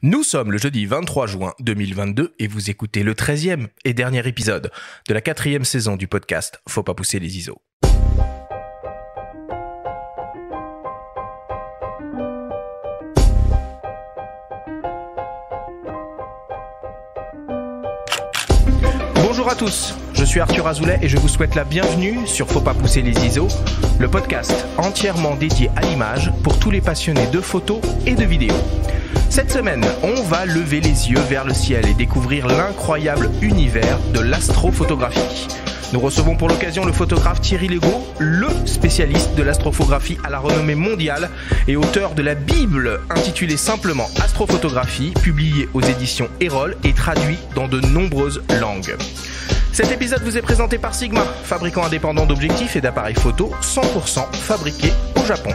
Nous sommes le jeudi 23 juin 2022 et vous écoutez le 13e et dernier épisode de la 4e saison du podcast Faut pas pousser les ISO. Bonjour à tous, je suis Arthur Azoulay et je vous souhaite la bienvenue sur Faut pas pousser les ISO, le podcast entièrement dédié à l'image pour tous les passionnés de photos et de vidéos. Cette semaine, on va lever les yeux vers le ciel et découvrir l'incroyable univers de l'astrophotographie. Nous recevons pour l'occasion le photographe Thierry Legault, le spécialiste de l'astrophotographie à la renommée mondiale et auteur de la Bible intitulée simplement Astrophotographie, publiée aux éditions Erol et traduit dans de nombreuses langues. Cet épisode vous est présenté par Sigma, fabricant indépendant d'objectifs et d'appareils photo 100% fabriqués au Japon.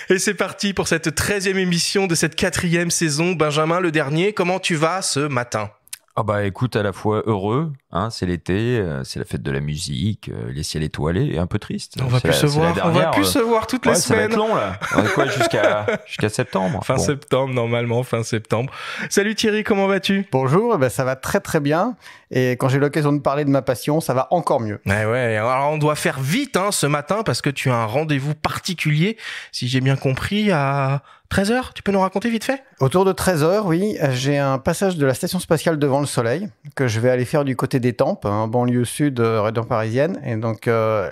Et c'est parti pour cette 13e émission de cette 4e saison. Benjamin, le dernier, comment tu vas ce matin ? Ah bah écoute, à la fois heureux, hein, c'est l'été, c'est la fête de la musique, les ciels étoilés et un peu triste. On va plus se voir toutes les semaines. Ça va être long là. On est quoi jusqu'à septembre. Fin septembre normalement, fin septembre. Salut Thierry, comment vas-tu ? Bonjour, ça va très très bien. Et quand j'ai l'occasion de parler de ma passion, ça va encore mieux. Ouais, alors on doit faire vite ce matin parce que tu as un rendez-vous particulier, si j'ai bien compris, à 13h. Tu peux nous raconter vite fait ? Autour de 13h, oui, j'ai un passage de la station spatiale devant le Soleil que je vais aller faire du côté d'Étampes, en banlieue sud, région parisienne. Et donc,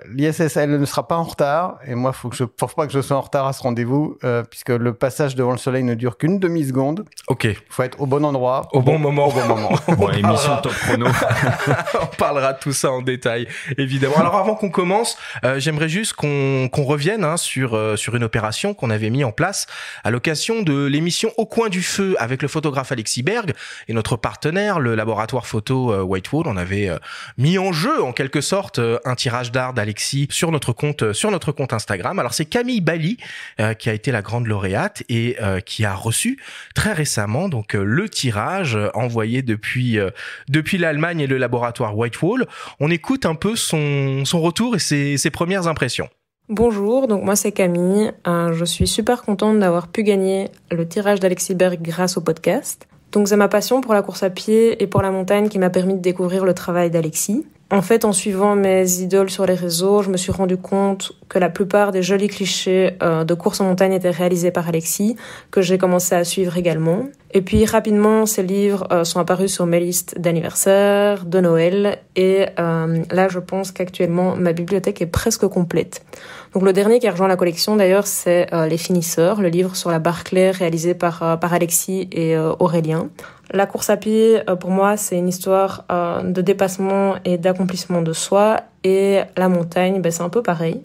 l'ISSL ne sera pas en retard. Et moi, faut pas que je sois en retard à ce rendez-vous, puisque le passage devant le Soleil ne dure qu'une demi-seconde. Ok. Faut être au bon endroit. Au bon moment. Au bon moment. Bon, émission top chrono. On parlera de tout ça en détail, évidemment. Alors, avant qu'on commence, j'aimerais juste qu'on revienne sur une opération qu'on avait mis en place à l'occasion de l'émission Au coin du feu avec le photographe Alexis Berg et notre partenaire, le laboratoire photo Whitewall. On avait mis en jeu, en quelque sorte, un tirage d'art d'Alexis sur notre compte Instagram. Alors, c'est Camille Bali qui a été la grande lauréate et qui a reçu très récemment donc le tirage envoyé depuis l'Allemagne et le laboratoire Whitewall. On écoute un peu son retour et ses premières impressions. Bonjour, donc moi c'est Camille. Je suis super contente d'avoir pu gagner le tirage d'Alexis Berg grâce au podcast. Donc c'est ma passion pour la course à pied et pour la montagne qui m'a permis de découvrir le travail d'Alexis. En fait, en suivant mes idoles sur les réseaux, je me suis rendu compte que la plupart des jolis clichés de course en montagne étaient réalisés par Alexis, que j'ai commencé à suivre également. Et puis rapidement, ces livres sont apparus sur mes listes d'anniversaire, de Noël, et là je pense qu'actuellement ma bibliothèque est presque complète. Donc le dernier qui a rejoint la collection d'ailleurs, c'est Les Finisseurs, le livre sur la Barclay réalisé par Alexis et Aurélien. La course à pied, pour moi, c'est une histoire de dépassement et d'accomplissement de soi. Et la montagne, c'est un peu pareil.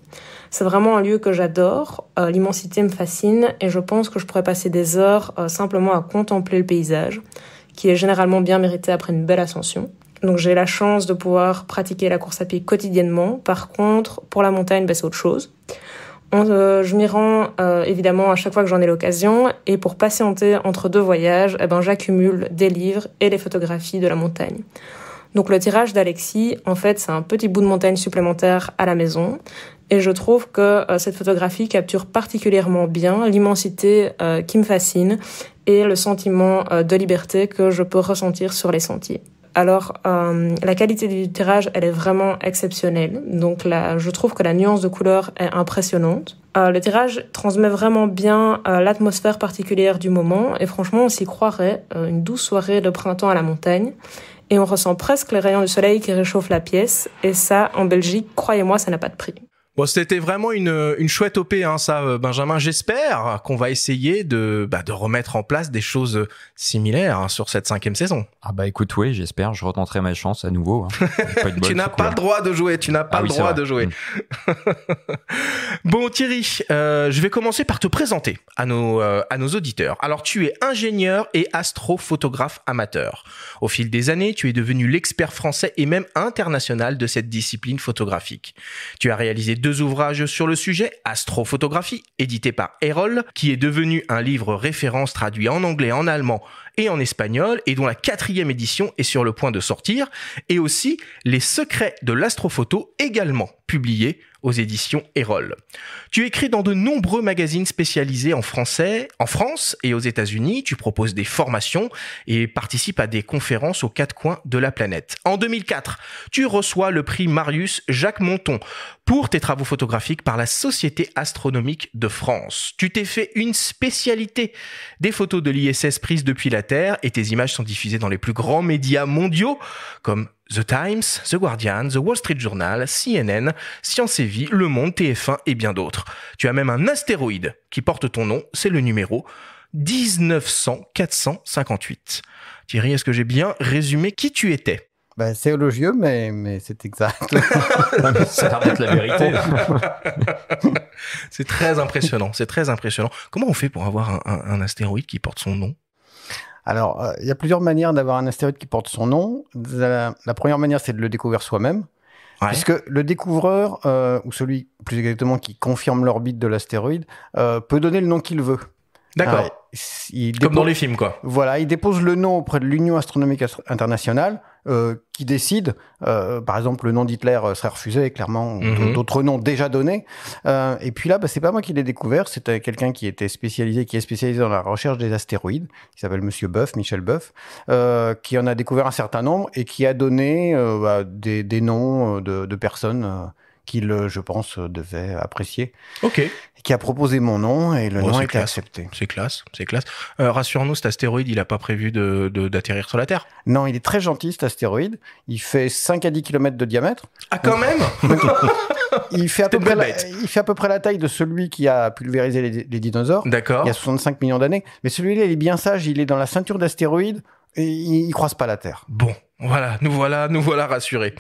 C'est vraiment un lieu que j'adore. L'immensité me fascine et je pense que je pourrais passer des heures simplement à contempler le paysage, qui est généralement bien mérité après une belle ascension. Donc j'ai la chance de pouvoir pratiquer la course à pied quotidiennement. Par contre, pour la montagne, c'est autre chose. Je m'y rends évidemment à chaque fois que j'en ai l'occasion et pour patienter entre deux voyages, j'accumule des livres et les photographies de la montagne. Donc le tirage d'Alexis, en fait, c'est un petit bout de montagne supplémentaire à la maison et je trouve que cette photographie capture particulièrement bien l'immensité qui me fascine et le sentiment de liberté que je peux ressentir sur les sentiers. Alors, la qualité du tirage, elle est vraiment exceptionnelle. Donc je trouve que la nuance de couleur est impressionnante. Le tirage transmet vraiment bien l'atmosphère particulière du moment. Et franchement, on s'y croirait, une douce soirée de printemps à la montagne. Et on ressent presque les rayons du soleil qui réchauffent la pièce. Et ça, en Belgique, croyez-moi, ça n'a pas de prix. Bon, c'était vraiment une chouette OP, ça, Benjamin. J'espère qu'on va essayer de remettre en place des choses similaires sur cette 5e saison. Ah bah écoute, oui, j'espère. Je retenterai ma chance à nouveau. Tu n'as pas le droit de jouer. Bon, Thierry, je vais commencer par te présenter à nos auditeurs. Alors, tu es ingénieur et astrophotographe amateur. Au fil des années, tu es devenu l'expert français et même international de cette discipline photographique. Tu as réalisé 2 ouvrages sur le sujet, Astrophotographie, édité par Erol, qui est devenu un livre référence traduit en anglais, en allemand et en espagnol, et dont la 4e édition est sur le point de sortir, et aussi Les secrets de l'astrophoto, également publié aux éditions Erol. Tu écris dans de nombreux magazines spécialisés en français, en France et aux États-Unis. Tu proposes des formations et participes à des conférences aux quatre coins de la planète. En 2004, tu reçois le prix Marius Jacques Monton pour tes travaux photographiques par la Société astronomique de France. Tu t'es fait une spécialité des photos de l'ISS prises depuis la Terre et tes images sont diffusées dans les plus grands médias mondiaux comme The Times, The Guardian, The Wall Street Journal, CNN, Science et Vie, Le Monde, TF1 et bien d'autres. Tu as même un astéroïde qui porte ton nom, c'est le numéro 19458. Thierry, est-ce que j'ai bien résumé qui tu étais ? C'est élogieux, mais c'est exact. Ça a l'air d'être la vérité. C'est très impressionnant, c'est très impressionnant. Comment on fait pour avoir un astéroïde qui porte son nom ? Alors, il y a plusieurs manières d'avoir un astéroïde qui porte son nom. La première manière, c'est de le découvrir soi-même. Ouais. Puisque le découvreur, ou celui plus exactement qui confirme l'orbite de l'astéroïde, peut donner le nom qu'il veut. D'accord. Comme dans les films, quoi. Voilà, il dépose le nom auprès de l'Union astronomique internationale, qui décide, par exemple, le nom d'Hitler serait refusé, clairement, d'autres noms déjà donnés. Et puis là, c'est pas moi qui l'ai découvert, c'est quelqu'un qui est spécialisé dans la recherche des astéroïdes, qui s'appelle Monsieur Boeuf, Michel Boeuf, qui en a découvert un certain nombre et qui a donné des noms de personnes qu'il, je pense, devait apprécier. Ok. Qui a proposé mon nom et le nom a été accepté. C'est classe. Rassure-nous, cet astéroïde, il n'a pas prévu d'atterrir sur la Terre ? Non, il est très gentil, cet astéroïde. Il fait 5 à 10 km de diamètre. Ah, quand même. Il fait à peu près la taille de celui qui a pulvérisé les dinosaures. D'accord. Il y a 65 millions d'années. Mais celui-là, il est bien sage. Il est dans la ceinture d'astéroïdes et il ne croise pas la Terre. Bon. Voilà, nous voilà rassurés.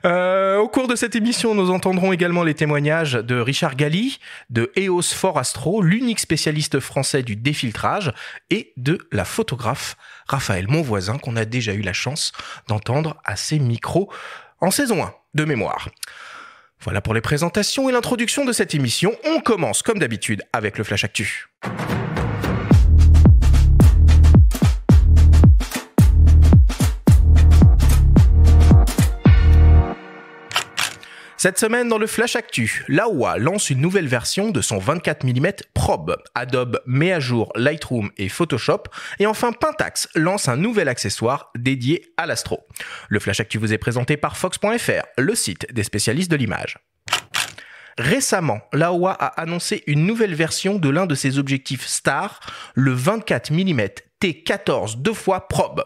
Au cours de cette émission, nous entendrons également les témoignages de Richard Galli, de EOS For Astro, l'unique spécialiste français du défiltrage, et de la photographe Raphaël Monvoisin, qu'on a déjà eu la chance d'entendre à ses micros en saison 1 de mémoire. Voilà pour les présentations et l'introduction de cette émission. On commence comme d'habitude avec le Flash Actu. Cette semaine, dans le Flash Actu, Laowa lance une nouvelle version de son 24 mm Probe. Adobe met à jour Lightroom et Photoshop. Et enfin, Pentax lance un nouvel accessoire dédié à l'astro. Le Flash Actu vous est présenté par Fox.fr, le site des spécialistes de l'image. Récemment, Laowa a annoncé une nouvelle version de l'un de ses objectifs stars, le 24 mm T14 2x Probe.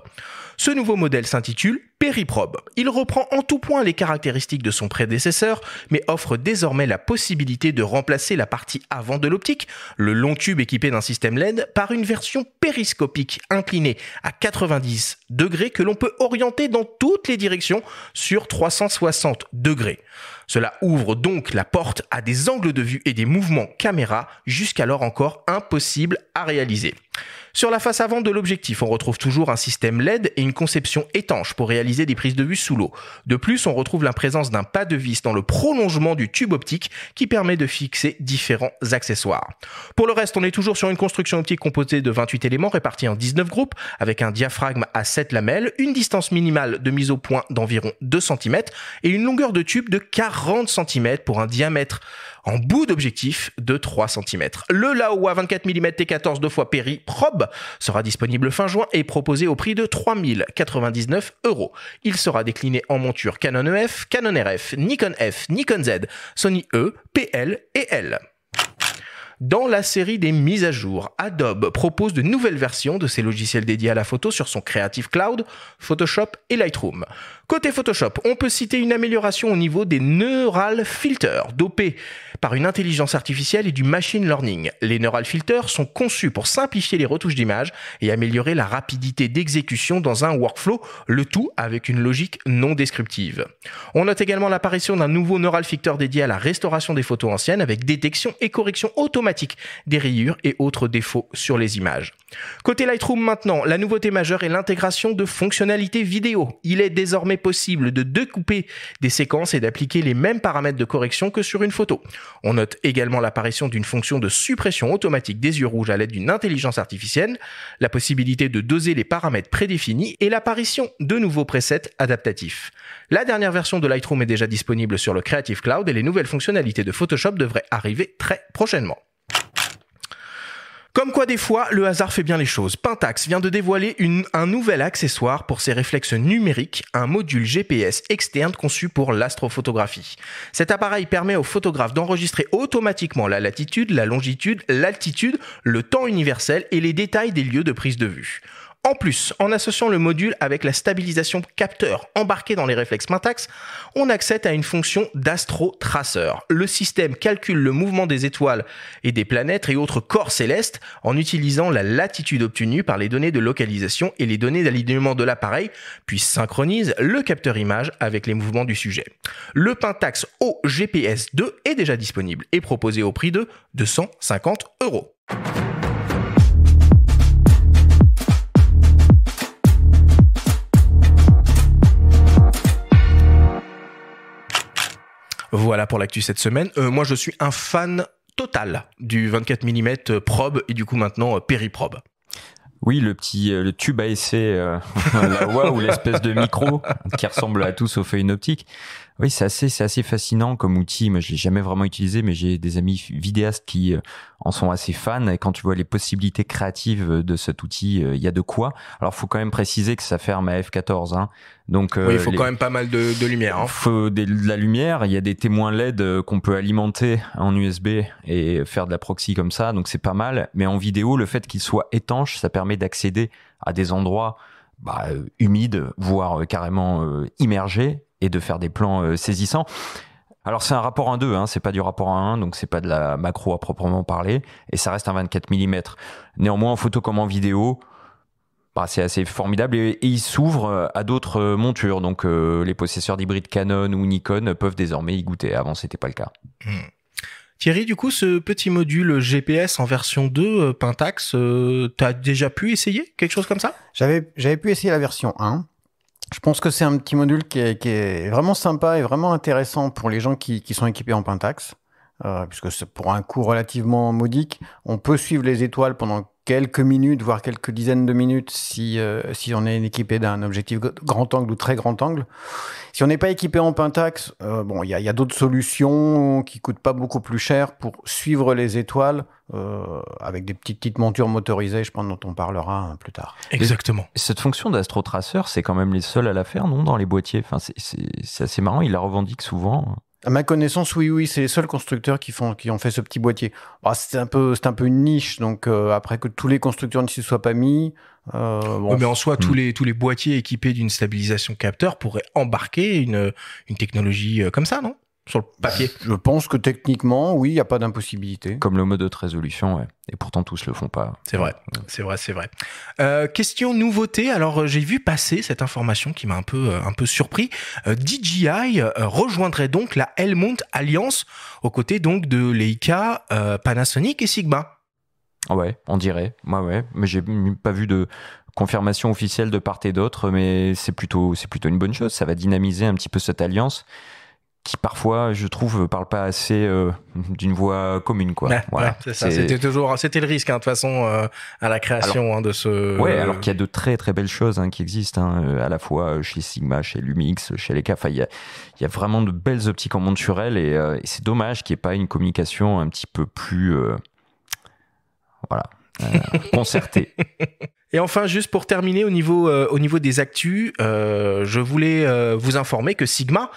Ce nouveau modèle s'intitule Périprobe. Il reprend en tout point les caractéristiques de son prédécesseur, mais offre désormais la possibilité de remplacer la partie avant de l'optique, le long tube équipé d'un système LED, par une version périscopique inclinée à 90 degrés que l'on peut orienter dans toutes les directions sur 360 degrés. Cela ouvre donc la porte à des angles de vue et des mouvements caméra jusqu'alors encore impossibles à réaliser. Sur la face avant de l'objectif, on retrouve toujours un système LED et une conception étanche pour réaliser des prises de vue sous l'eau. De plus, on retrouve la présence d'un pas de vis dans le prolongement du tube optique qui permet de fixer différents accessoires. Pour le reste, on est toujours sur une construction optique composée de 28 éléments répartis en 19 groupes avec un diaphragme à 7 lamelles, une distance minimale de mise au point d'environ 2 cm et une longueur de tube de 40 cm pour un diamètre en bout d'objectif de 3 cm. Le Laowa 24 mm T14 2x Péri Probe sera disponible fin juin et proposé au prix de 3 099 €. Il sera décliné en monture Canon EF, Canon RF, Nikon F, Nikon Z, Sony E, PL et L. Dans la série des mises à jour, Adobe propose de nouvelles versions de ses logiciels dédiés à la photo sur son Creative Cloud, Photoshop et Lightroom. Côté Photoshop, on peut citer une amélioration au niveau des Neural Filters, dopés par une intelligence artificielle et du machine learning. Les Neural Filters sont conçus pour simplifier les retouches d'images et améliorer la rapidité d'exécution dans un workflow, le tout avec une logique non descriptive. On note également l'apparition d'un nouveau Neural Filter dédié à la restauration des photos anciennes avec détection et correction automatique des rayures et autres défauts sur les images. Côté Lightroom maintenant, la nouveauté majeure est l'intégration de fonctionnalités vidéo. Il est désormais possible de découper des séquences et d'appliquer les mêmes paramètres de correction que sur une photo. On note également l'apparition d'une fonction de suppression automatique des yeux rouges à l'aide d'une intelligence artificielle, la possibilité de doser les paramètres prédéfinis et l'apparition de nouveaux presets adaptatifs. La dernière version de Lightroom est déjà disponible sur le Creative Cloud et les nouvelles fonctionnalités de Photoshop devraient arriver très prochainement. Comme quoi des fois, le hasard fait bien les choses. Pentax vient de dévoiler un nouvel accessoire pour ses réflexes numériques, un module GPS externe conçu pour l'astrophotographie. Cet appareil permet aux photographes d'enregistrer automatiquement la latitude, la longitude, l'altitude, le temps universel et les détails des lieux de prise de vue. En plus, en associant le module avec la stabilisation capteur embarquée dans les réflexes Pentax, on accède à une fonction d'astro-traceur. Le système calcule le mouvement des étoiles et des planètes et autres corps célestes en utilisant la latitude obtenue par les données de localisation et les données d'alignement de l'appareil, puis synchronise le capteur image avec les mouvements du sujet. Le Pentax OGPS 2 est déjà disponible et proposé au prix de 250 €. Voilà pour l'actu cette semaine. Moi, je suis un fan total du 24 mm probe et du coup maintenant périprobe. Oui, le tube à essai, la WA ou l'espèce de micro qui ressemble à tout sauf à une optique. Oui, c'est assez fascinant comme outil. Moi, je l'ai jamais vraiment utilisé, mais j'ai des amis vidéastes qui en sont assez fans. Et quand tu vois les possibilités créatives de cet outil, il y a de quoi. Alors, faut quand même préciser que ça ferme à f14, hein. Donc, oui, il faut quand même pas mal de lumière, hein. Faut de la lumière. Il y a des témoins LED qu'on peut alimenter en USB et faire de la proxy comme ça. Donc, c'est pas mal. Mais en vidéo, le fait qu'il soit étanche, ça permet d'accéder à des endroits humides, voire carrément immergés, et de faire des plans saisissants. Alors c'est un rapport 1:2, hein, c'est pas du rapport 1:1, donc c'est pas de la macro à proprement parler, et ça reste un 24 mm. Néanmoins, en photo comme en vidéo, c'est assez formidable, et il s'ouvre à d'autres montures, donc les possesseurs d'hybrides Canon ou Nikon peuvent désormais y goûter. Avant, c'était pas le cas. Thierry, du coup, ce petit module GPS en version 2 Pentax, t'as déjà pu essayer quelque chose comme ça ? J'avais pu essayer la version 1. Je pense que c'est un petit module qui est vraiment sympa et vraiment intéressant pour les gens qui sont équipés en Pentax, puisque c'est pour un coût relativement modique. On peut suivre les étoiles pendant quelques minutes, voire quelques dizaines de minutes si on est équipé d'un objectif grand angle ou très grand angle. Si on n'est pas équipé en Pentax, il y a d'autres solutions qui coûtent pas beaucoup plus cher pour suivre les étoiles avec des petites montures motorisées, je pense, dont on parlera plus tard. Exactement. Cette fonction d'astrotraceur, c'est quand même les seuls à la faire, non, dans les boîtiers. Enfin, c'est assez marrant, ils la revendiquent souvent. À ma connaissance, oui, c'est les seuls constructeurs qui ont fait ce petit boîtier. C'est un peu une niche, donc après que tous les constructeurs ne s'y soient pas mis. Mais en soi, tous les boîtiers équipés d'une stabilisation capteur pourraient embarquer une technologie comme ça, non ? Sur le papier. Je pense que techniquement, oui, il n'y a pas d'impossibilité. Comme le mode haute résolution, ouais. Et pourtant tous le font pas. C'est vrai. Question nouveauté. Alors j'ai vu passer cette information qui m'a un peu surpris. DJI rejoindrait donc la Helmut Alliance aux côtés donc de Leica, Panasonic et Sigma. Ouais, on dirait. Ouais, mais j'ai pas vu de confirmation officielle de part et d'autre, mais c'est plutôt une bonne chose. Ça va dynamiser un petit peu cette alliance qui parfois, je trouve, parle pas assez d'une voix commune, quoi. Voilà. C'est ça. C'était le risque, hein, de toute façon, à la création de ce. Ouais, alors qu'il y a de très très belles choses qui existent, à la fois chez Sigma, chez Lumix, chez Leica. Enfin, il y a vraiment de belles optiques en monturelle et c'est dommage qu'il n'y ait pas une communication un petit peu plus, concertée. Et enfin, juste pour terminer au niveau des actus, je voulais vous informer que Sigma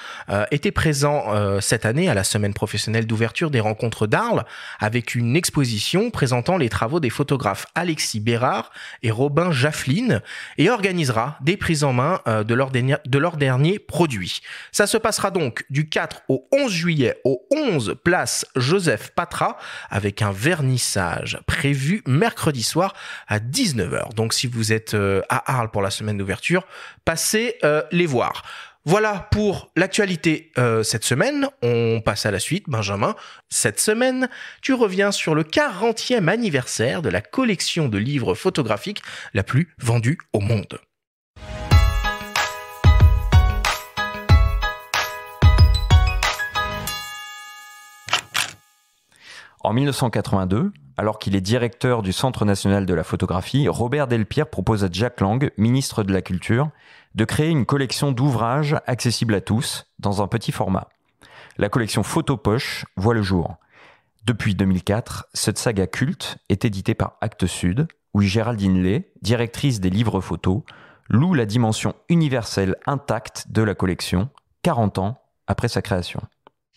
était présent cette année à la semaine professionnelle d'ouverture des rencontres d'Arles avec une exposition présentant les travaux des photographes Alexis Bérard et Robin Jafflin et organisera des prises en main de leurs derniers produits. Ça se passera donc du 4 au 11 juillet au 11 place Joseph Patra avec un vernissage prévu mercredi soir à 19h. Donc si vous êtes à Arles pour la semaine d'ouverture, passez les voir. Voilà pour l'actualité cette semaine. On passe à la suite, Benjamin. Cette semaine, tu reviens sur le 40e anniversaire de la collection de livres photographiques la plus vendue au monde. En 1982, alors qu'il est directeur du Centre national de la photographie, Robert Delpire propose à Jack Lang, ministre de la Culture, de créer une collection d'ouvrages accessibles à tous dans un petit format. La collection Photopoche voit le jour. Depuis 2004, cette saga culte est éditée par Actes Sud, où Géraldine Lay, directrice des livres photos, loue la dimension universelle intacte de la collection, 40 ans après sa création.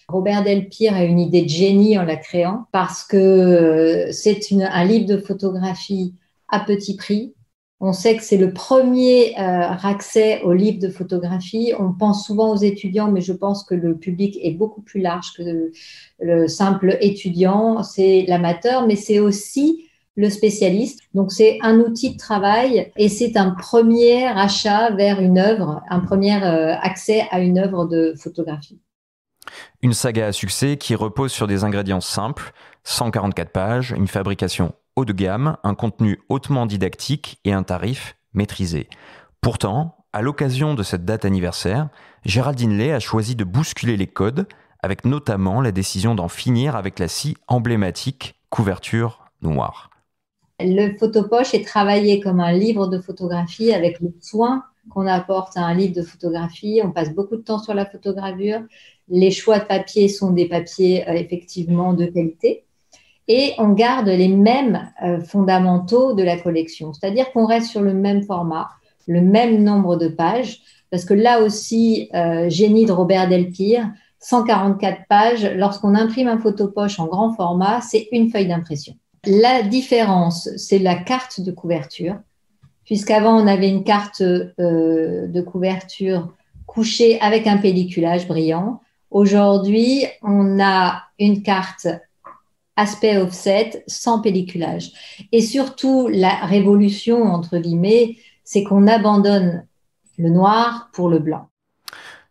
Robert Delpire a une idée de génie en la créant parce que c'est un livre de photographie à petit prix. On sait que c'est le premier accès aux livres de photographie. On pense souvent aux étudiants, mais je pense que le public est beaucoup plus large que le simple étudiant. C'est l'amateur, mais c'est aussi le spécialiste. Donc, c'est un outil de travail et c'est un premier achat vers une œuvre, un premier accès à une œuvre de photographie. Une saga à succès qui repose sur des ingrédients simples, 144 pages, une fabrication haut de gamme, un contenu hautement didactique et un tarif maîtrisé. Pourtant, à l'occasion de cette date anniversaire, Géraldine Lay a choisi de bousculer les codes, avec notamment la décision d'en finir avec la si emblématique couverture noire. Le Photopoche est travaillé comme un livre de photographie avec le soin qu'on apporte à un livre de photographie. On passe beaucoup de temps sur la photogravure. Les choix de papier sont des papiers effectivement de qualité. Et on garde les mêmes fondamentaux de la collection. C'est-à-dire qu'on reste sur le même format, le même nombre de pages. Parce que là aussi, génie de Robert Delpire, 144 pages. Lorsqu'on imprime un Photopoche en grand format, c'est une feuille d'impression. La différence, c'est la carte de couverture. Puisqu'avant, on avait une carte de couverture couchée avec un pelliculage brillant. Aujourd'hui, on a une carte aspect offset sans pelliculage. Et surtout, la révolution, entre guillemets, c'est qu'on abandonne le noir pour le blanc.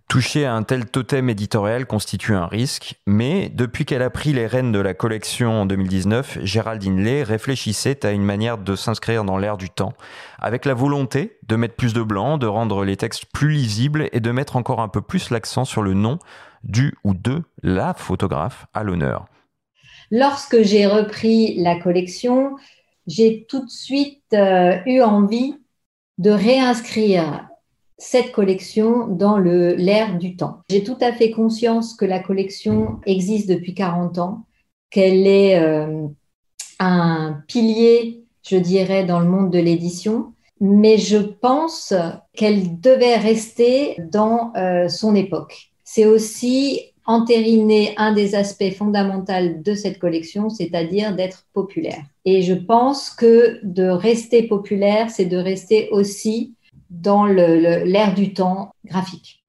Toucher à un tel totem éditorial constitue un risque, mais depuis qu'elle a pris les rênes de la collection en 2019, Géraldine Lay réfléchissait à une manière de s'inscrire dans l'ère du temps, avec la volonté de mettre plus de blanc, de rendre les textes plus lisibles et de mettre encore un peu plus l'accent sur le nom du ou de la photographe à l'honneur. Lorsque j'ai repris la collection, j'ai tout de suite eu envie de réinscrire cette collection dans l'ère du temps. J'ai tout à fait conscience que la collection existe depuis 40 ans, qu'elle est un pilier, je dirais, dans le monde de l'édition, mais je pense qu'elle devait rester dans son époque. C'est aussi entériner un des aspects fondamentaux de cette collection, c'est-à-dire d'être populaire. Et je pense que de rester populaire, c'est de rester aussi dans l'ère du temps graphique.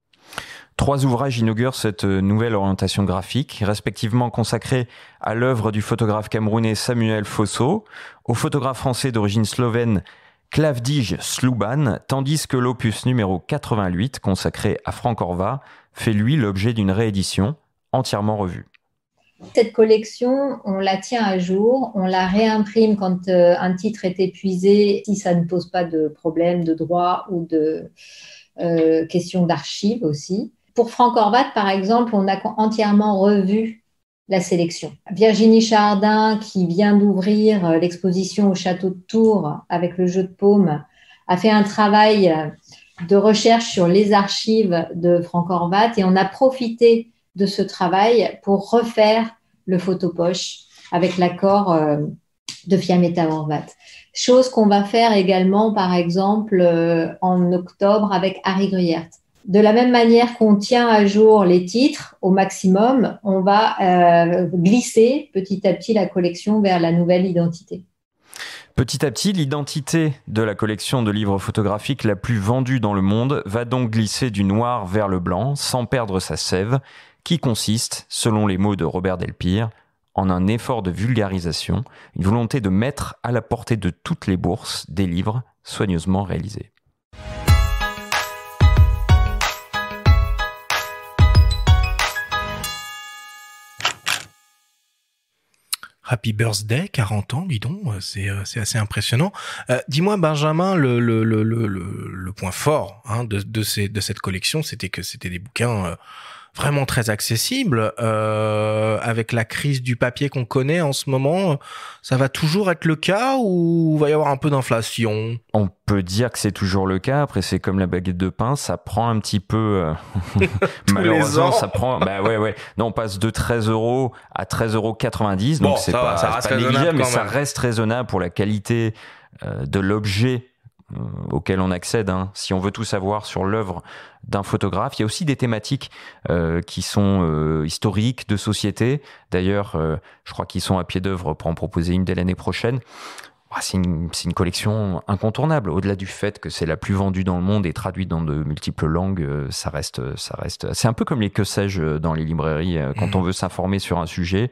3 ouvrages inaugurent cette nouvelle orientation graphique, respectivement consacrés à l'œuvre du photographe camerounais Samuel Fosso, au photographe français d'origine slovène Klavdij Sluban, tandis que l'opus numéro 88, consacré à Frank Horvat, fait lui l'objet d'une réédition entièrement revue. Cette collection, on la tient à jour, on la réimprime quand un titre est épuisé, si ça ne pose pas de problème de droit ou de questions d'archives aussi. Pour Frank Horvat, par exemple, on a entièrement revu la sélection. Virginie Chardin, qui vient d'ouvrir l'exposition au Château de Tours avec le jeu de paume, a fait un travail de recherche sur les archives de Frank Horvat et on a profité de ce travail pour refaire le Photopoche avec l'accord de Fiammetta Horvat. Chose qu'on va faire également, par exemple, en octobre avec Harry Gruyert. De la même manière qu'on tient à jour les titres au maximum, on va glisser petit à petit la collection vers la nouvelle identité. Petit à petit, l'identité de la collection de livres photographiques la plus vendue dans le monde va donc glisser du noir vers le blanc sans perdre sa sève, qui consiste, selon les mots de Robert Delpire, en un effort de vulgarisation, une volonté de mettre à la portée de toutes les bourses des livres soigneusement réalisés. Happy birthday, 40 ans, dis donc, c'est assez impressionnant. Dis-moi, Benjamin, le point fort de cette collection, c'était que c'était des bouquins vraiment très accessibles. Avec la crise du papier qu'on connaît en ce moment, ça va toujours être le cas ou va y avoir un peu d'inflation? On peut dire que c'est toujours le cas. Après, c'est comme la baguette de pain, ça prend un petit peu. Malheureusement, ça prend. Bah ouais. Non, on passe de 13 € à 13,90 €. Donc c'est pas négligeable, mais ça reste raisonnable pour la qualité de l'objet auquel on accède. Si on veut tout savoir sur l'œuvre d'un photographe, il y a aussi des thématiques qui sont historiques, de société. D'ailleurs, je crois qu'ils sont à pied d'œuvre pour en proposer une dès l'année prochaine. C'est une collection incontournable. Au-delà du fait que c'est la plus vendue dans le monde et traduite dans de multiples langues, ça reste. C'est un peu comme les que sais-je dans les librairies quand on veut s'informer sur un sujet.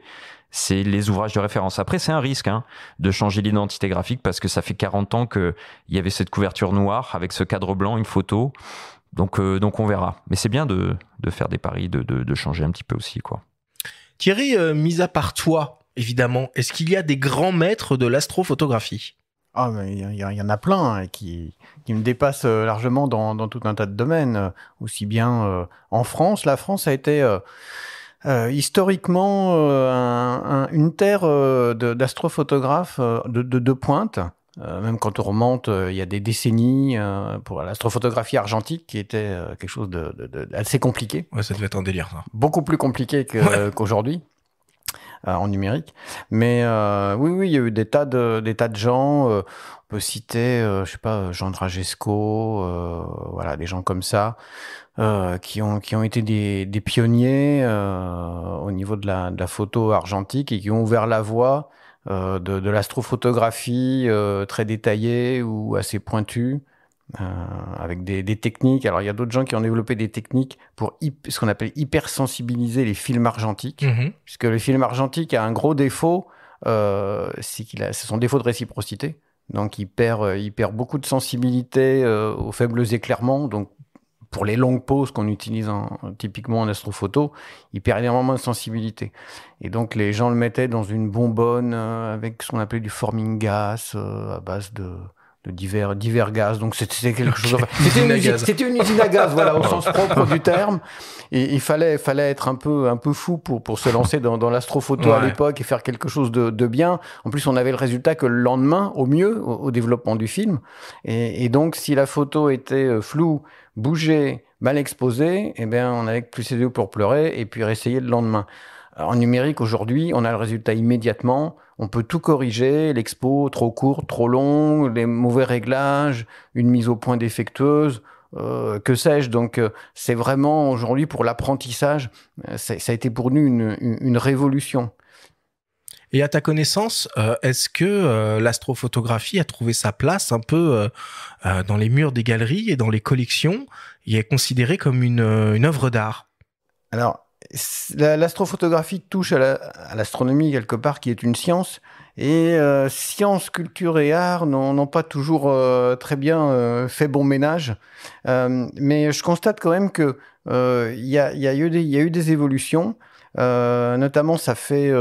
C'est les ouvrages de référence. Après, c'est un risque de changer l'identité graphique parce que ça fait 40 ans qu'il y avait cette couverture noire avec ce cadre blanc, une photo. Donc on verra. Mais c'est bien de faire des paris, de changer un petit peu aussi, quoi. Thierry, mis à part toi, évidemment, est-ce qu'il y a des grands maîtres de l'astrophotographie? Ah, mais il y en a plein qui me dépassent largement dans tout un tas de domaines. Aussi bien en France. La France a été historiquement une terre d'astrophotographes de pointe. Même quand on remonte, il y a des décennies pour l'astrophotographie argentique qui était quelque chose d'assez compliqué. Ouais, ça devait être un délire, ça. Beaucoup plus compliqué qu'aujourd'hui. En numérique, mais oui, il y a eu des tas de gens. On peut citer, je sais pas, Jean Dragesco, voilà, des gens comme ça qui ont été des pionniers au niveau de la photo argentique et qui ont ouvert la voie de l'astrophotographie très détaillée ou assez pointue. Avec des techniques. Alors, il y a d'autres gens qui ont développé des techniques pour ce qu'on appelle hypersensibiliser les films argentiques, puisque le film argentique a un gros défaut, c'est c'est son défaut de réciprocité. Donc, il perd beaucoup de sensibilité aux faibles éclairements. Donc, pour les longues poses qu'on utilise typiquement en astrophoto, il perd énormément de sensibilité. Et donc, les gens le mettaient dans une bonbonne avec ce qu'on appelait du forming gas à base de divers gaz. Donc c'était quelque chose. C'était une usine à gaz, voilà, au sens propre du terme. Et il fallait être un peu fou pour se lancer dans l'astrophoto à l'époque et faire quelque chose de bien. En plus, on avait le résultat que le lendemain, au mieux, au développement du film. Et donc, si la photo était floue, bougeait, mal exposée, eh bien, on avait plus ses yeux pour pleurer et puis réessayer le lendemain. En numérique, aujourd'hui, on a le résultat immédiatement. On peut tout corriger, l'expo trop courte, trop longue, les mauvais réglages, une mise au point défectueuse, que sais-je. Donc, c'est vraiment aujourd'hui pour l'apprentissage, ça a été pour nous une révolution. Et à ta connaissance, est-ce que l'astrophotographie a trouvé sa place un peu dans les murs des galeries et dans les collections et est considérée comme une œuvre d'art? Alors, l'astrophotographie touche à l'astronomie quelque part, qui est une science, et science, culture et art n'ont pas toujours très bien fait bon ménage. Mais je constate quand même que il y a eu des évolutions. Notamment, ça fait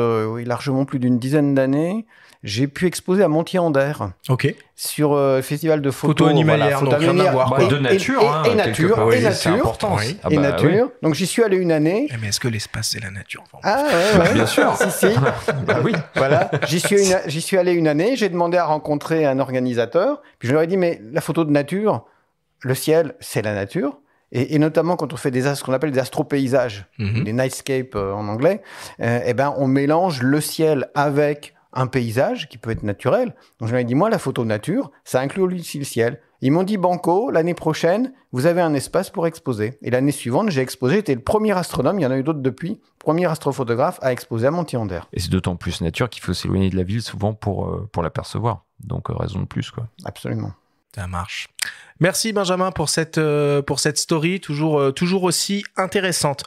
largement plus d'une dizaine d'années. J'ai pu exposer à Montier-en-Der sur le festival de photo animalière, donc rien à voir. De nature, et nature, c'est important. Et nature. Oui. Donc j'y suis allé une année. Mais est-ce que l'espace c'est la nature? Ouais. Bien sûr. Si. Oui. Voilà. J'y suis allé une année. J'ai demandé à rencontrer un organisateur. Puis je leur ai dit, mais la photo de nature, le ciel, c'est la nature. Et notamment quand on fait ce qu'on appelle des astropaysages, des nightscapes en anglais, on mélange le ciel avec un paysage qui peut être naturel. Donc je leur ai dit, moi, la photo nature, ça inclut aussi le ciel. Ils m'ont dit, banco, l'année prochaine, vous avez un espace pour exposer. Et l'année suivante, j'ai exposé, j'étais le premier astronome, il y en a eu d'autres depuis, premier astrophotographe à exposer à Montier-en-Der. Et c'est d'autant plus nature qu'il faut s'éloigner de la ville souvent pour l'apercevoir. Donc raison de plus, quoi. Absolument. Ça marche. Merci Benjamin pour cette story toujours aussi intéressante.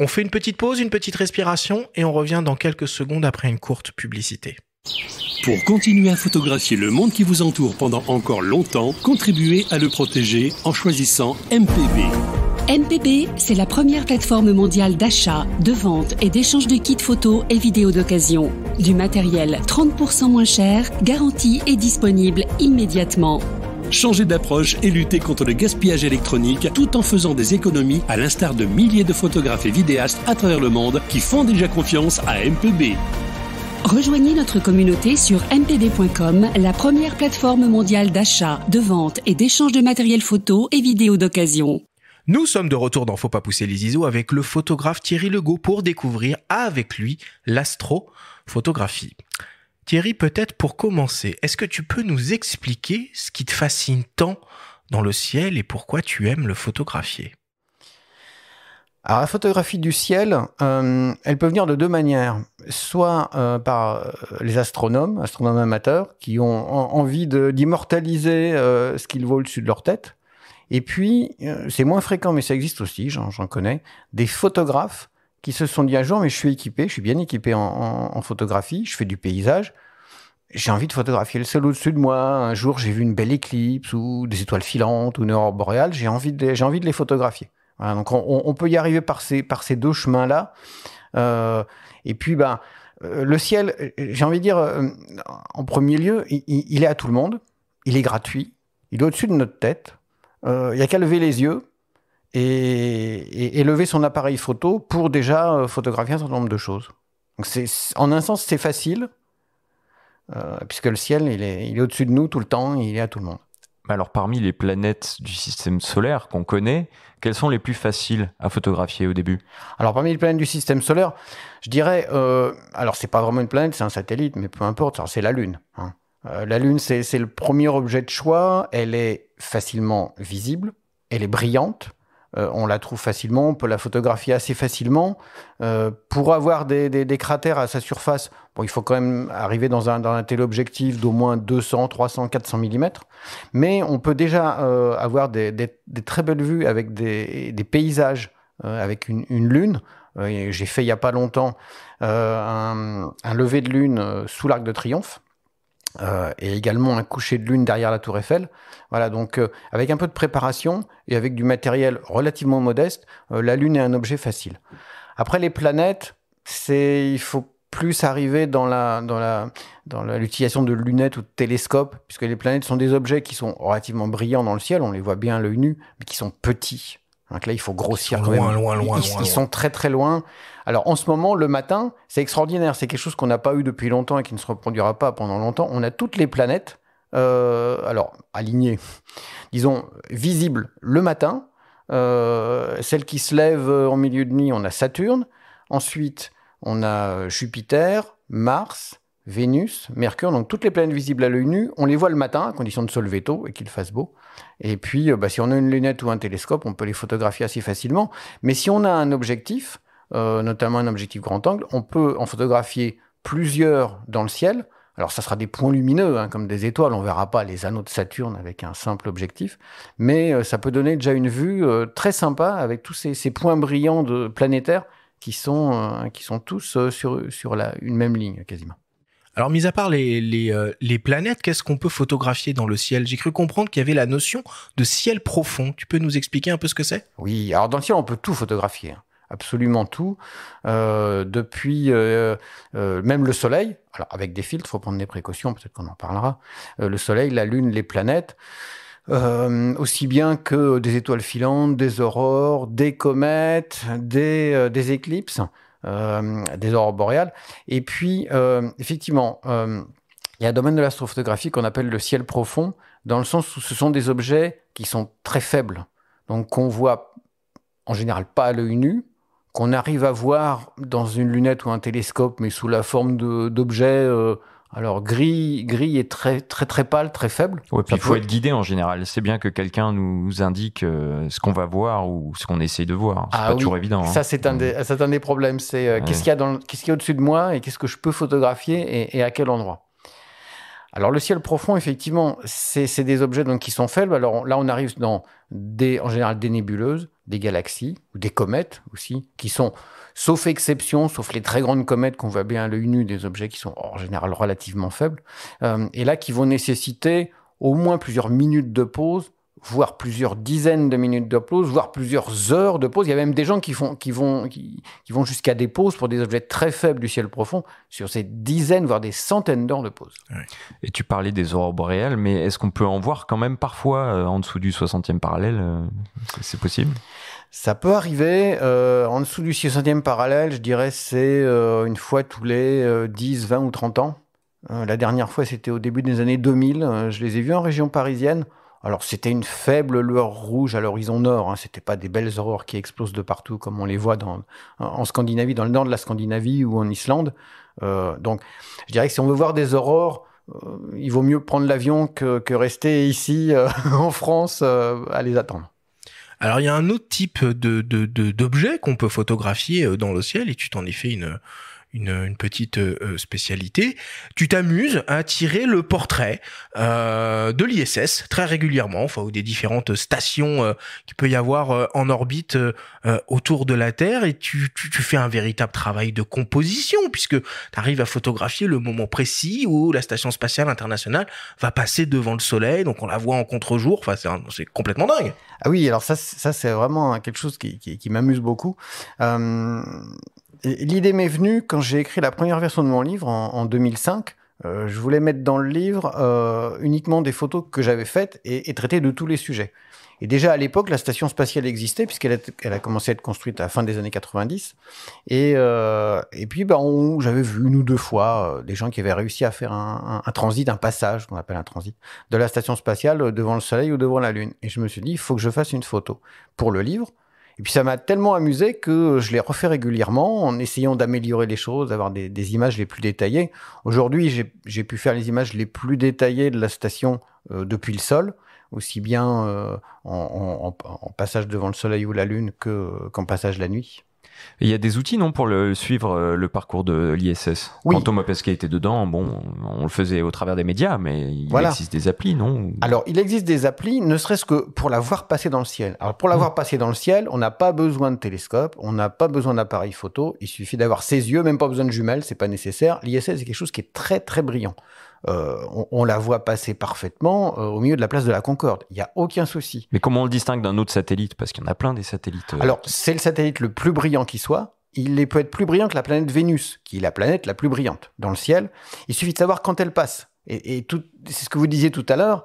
On fait une petite pause, une petite respiration et on revient dans quelques secondes après une courte publicité. Pour continuer à photographier le monde qui vous entoure pendant encore longtemps, contribuez à le protéger en choisissant MPB. MPB, c'est la première plateforme mondiale d'achat, de vente et d'échange de kits photos et vidéos d'occasion. Du matériel 30% moins cher, garanti et disponible immédiatement. Changer d'approche et lutter contre le gaspillage électronique tout en faisant des économies à l'instar de milliers de photographes et vidéastes à travers le monde qui font déjà confiance à MPB. Rejoignez notre communauté sur mpb.com, la première plateforme mondiale d'achat, de vente et d'échange de matériel photo et vidéo d'occasion. Nous sommes de retour dans Faut pas pousser les ISO avec le photographe Thierry Legault pour découvrir avec lui l'astrophotographie. Thierry, peut-être pour commencer, est-ce que tu peux nous expliquer ce qui te fascine tant dans le ciel et pourquoi tu aimes le photographier ? Alors, la photographie du ciel, elle peut venir de deux manières. Soit par les astronomes amateurs, qui ont envie d'immortaliser ce qu'ils voient au-dessus de leur tête. Et puis, c'est moins fréquent, mais ça existe aussi, j'en connais, des photographes qui se sont dit un jour, mais je suis bien équipé en photographie, je fais du paysage, j'ai envie de photographier le ciel au-dessus de moi. Un jour, j'ai vu une belle éclipse ou des étoiles filantes ou une aurore boréale, j'ai envie de les photographier. Voilà, donc on peut y arriver par ces deux chemins-là. Et puis, le ciel, j'ai envie de dire, en premier lieu, il est à tout le monde, il est gratuit, il est au-dessus de notre tête. Il n'y a qu'à lever les yeux et lever son appareil photo pour déjà photographier un certain nombre de choses. Donc en un sens, c'est facile, puisque le ciel, il est au-dessus de nous tout le temps, il est à tout le monde. Alors, parmi les planètes du système solaire qu'on connaît, quelles sont les plus faciles à photographier au début ? Alors, parmi les planètes du système solaire, je dirais, alors c'est pas vraiment une planète, c'est un satellite, mais peu importe, alors c'est la Lune. Hein. La Lune, c'est le premier objet de choix. Elle est facilement visible, elle est brillante, on la trouve facilement, on peut la photographier assez facilement. Pour avoir des cratères à sa surface, il faut quand même arriver dans un téléobjectif d'au moins 200, 300, 400 mm. Mais on peut déjà avoir des très belles vues avec des paysages, avec une lune. J'ai fait il n'y a pas longtemps un lever de lune sous l'Arc de Triomphe. Et également un coucher de lune derrière la Tour Eiffel. Voilà, donc avec un peu de préparation et avec du matériel relativement modeste, la Lune est un objet facile. Après les planètes, il faut plus arriver dans l'utilisation de lunettes ou de télescopes, puisque les planètes sont des objets qui sont relativement brillants dans le ciel, on les voit bien à l'œil nu, mais qui sont petits. Donc là, il faut grossir quand même. Ils sont très très loin. Alors en ce moment, le matin, c'est extraordinaire. C'est quelque chose qu'on n'a pas eu depuis longtemps et qui ne se reproduira pas pendant longtemps. On a toutes les planètes, alors alignées, disons visibles le matin. Celles qui se lèvent en milieu de nuit, on a Saturne. Ensuite, on a Jupiter, Mars, Vénus, Mercure, donc toutes les planètes visibles à l'œil nu, on les voit le matin, à condition de se lever tôt et qu'il fasse beau. Et puis, si on a une lunette ou un télescope, on peut les photographier assez facilement. Mais si on a un objectif, notamment un objectif grand angle, on peut en photographier plusieurs dans le ciel. Alors, ça sera des points lumineux, comme des étoiles. On ne verra pas les anneaux de Saturne avec un simple objectif. Mais ça peut donner déjà une vue très sympa avec tous ces points brillants planétaires qui sont tous sur une même ligne, quasiment. Alors, mis à part les planètes, qu'est-ce qu'on peut photographier dans le ciel ? J'ai cru comprendre qu'il y avait la notion de ciel profond. Tu peux nous expliquer un peu ce que c'est ? Oui, alors dans le ciel, on peut tout photographier, absolument tout. Depuis même le Soleil, alors avec des filtres, il faut prendre des précautions, peut-être qu'on en parlera. Le Soleil, la Lune, les planètes, aussi bien que des étoiles filantes, des aurores, des comètes, des éclipses. Des aurores boréales. Et puis, effectivement, il y a un domaine de l'astrophotographie qu'on appelle le ciel profond, dans le sens où ce sont des objets qui sont très faibles, donc qu'on voit en général pas à l'œil nu, qu'on arrive à voir dans une lunette ou un télescope, mais sous la forme d'objets alors gris et très très très pâle, très faible. Ouais, puis il faut être guidé en général. C'est bien que quelqu'un nous indique ce qu'on va voir ou ce qu'on essaye de voir. C'est pas toujours évident. Ça, c'est un des problèmes. C'est qu'est-ce qu'il y a au-dessus de moi et qu'est-ce que je peux photographier et à quel endroit. Alors le ciel profond, effectivement, c'est des objets donc qui sont faibles. Alors là, on arrive dans en général des nébuleuses, des galaxies ou des comètes aussi, qui sont, sauf exception, sauf les très grandes comètes qu'on voit bien à l'œil nu, des objets qui sont en général relativement faibles, et là qui vont nécessiter au moins plusieurs minutes de pause voire plusieurs dizaines de minutes de pause, voire plusieurs heures de pause. Il y a même des gens qui vont jusqu'à des pauses pour des objets très faibles du ciel profond sur ces dizaines, voire des centaines d'heures de pause. Et tu parlais des aurores boréales, mais est-ce qu'on peut en voir quand même parfois en dessous du 60e parallèle c'est possible? Ça peut arriver. En dessous du 60e parallèle, je dirais c'est une fois tous les 10, 20 ou 30 ans. La dernière fois, c'était au début des années 2000. Je les ai vus en région parisienne. Alors, c'était une faible lueur rouge à l'horizon nord. C'était pas des belles aurores qui explosent de partout comme on les voit en Scandinavie, dans le nord de la Scandinavie ou en Islande. Donc, je dirais que si on veut voir des aurores, il vaut mieux prendre l'avion que rester ici en France à les attendre. Alors, il y a un autre type d'objet qu'on peut photographier dans le ciel, et tu t'en es fait une petite spécialité. Tu t'amuses à tirer le portrait de l'ISS très régulièrement, enfin, ou des différentes stations qu'il peut y avoir en orbite autour de la Terre, et tu fais un véritable travail de composition, puisque tu arrives à photographier le moment précis où la Station spatiale internationale va passer devant le Soleil, donc on la voit en contre-jour. Enfin, c'est complètement dingue. Ah oui, alors ça c'est vraiment quelque chose qui m'amuse beaucoup. L'idée m'est venue quand j'ai écrit la première version de mon livre en 2005. Je voulais mettre dans le livre uniquement des photos que j'avais faites et traiter de tous les sujets. Et déjà à l'époque, la station spatiale existait puisqu'elle a commencé à être construite à la fin des années 90. Et puis j'avais vu une ou deux fois des gens qui avaient réussi à faire un transit, un passage, qu'on appelle un transit, de la station spatiale devant le Soleil ou devant la Lune. Et je me suis dit, il faut que je fasse une photo pour le livre. Et puis ça m'a tellement amusé que je les refais régulièrement en essayant d'améliorer les choses, d'avoir des images les plus détaillées. Aujourd'hui, j'ai pu faire les images les plus détaillées de la station depuis le sol, aussi bien en passage devant le Soleil ou la Lune qu'en passage la nuit. Et il y a des outils, non, pour suivre le parcours de l'ISS? Oui. Quand Thomas Pesquet était dedans, bon, on le faisait au travers des médias, mais il existe des applis, non? Alors, il existe des applis, ne serait-ce que pour la voir passer dans le ciel. Alors, pour la voir passer dans le ciel, on n'a pas besoin de télescope, on n'a pas besoin d'appareil photo, il suffit d'avoir ses yeux, même pas besoin de jumelles, c'est pas nécessaire. L'ISS, c'est quelque chose qui est très, très brillant. On la voit passer parfaitement au milieu de la place de la Concorde. Il n'y a aucun souci. Mais comment on le distingue d'un autre satellite? Parce qu'il y en a plein des satellites. Alors, c'est le satellite le plus brillant qui soit. Il peut être plus brillant que la planète Vénus, qui est la planète la plus brillante dans le ciel. Il suffit de savoir quand elle passe. Et c'est ce que vous disiez tout à l'heure,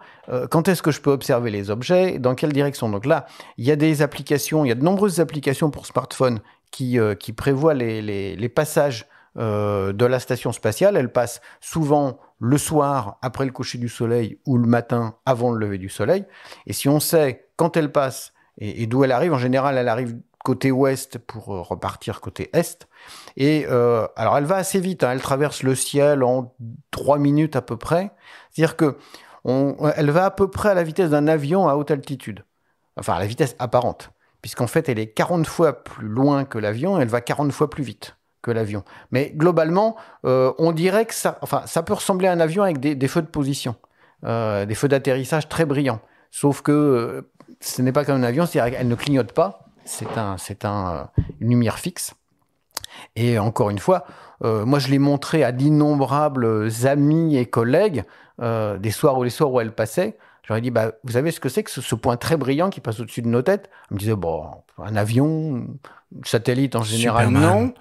quand est-ce que je peux observer les objets, dans quelle direction? Donc là, il y a des applications, il y a de nombreuses applications pour smartphone qui prévoient les passages de la station spatiale. Elle passe souvent le soir après le coucher du soleil ou le matin avant le lever du soleil. Et si on sait quand elle passe et d'où elle arrive, en général elle arrive côté ouest pour repartir côté est. Et alors elle va assez vite, elle traverse le ciel en 3 minutes à peu près. C'est-à-dire que elle va à peu près à la vitesse d'un avion à haute altitude. Enfin à la vitesse apparente. Puisqu'en fait elle est 40 fois plus loin que l'avion et elle va 40 fois plus vite que l'avion. Mais globalement, on dirait que ça peut ressembler à un avion avec des feux de position, des feux d'atterrissage très brillants. Sauf que ce n'est pas comme un avion, c'est-à-dire qu'elle ne clignote pas, c'est une lumière fixe. Et encore une fois, moi je l'ai montré à d'innombrables amis et collègues, des soirs où elle passait. J'aurais dit, vous savez ce que c'est que ce point très brillant qui passe au-dessus de nos têtes? On me disait, un avion, satellite en général, Superman. Non.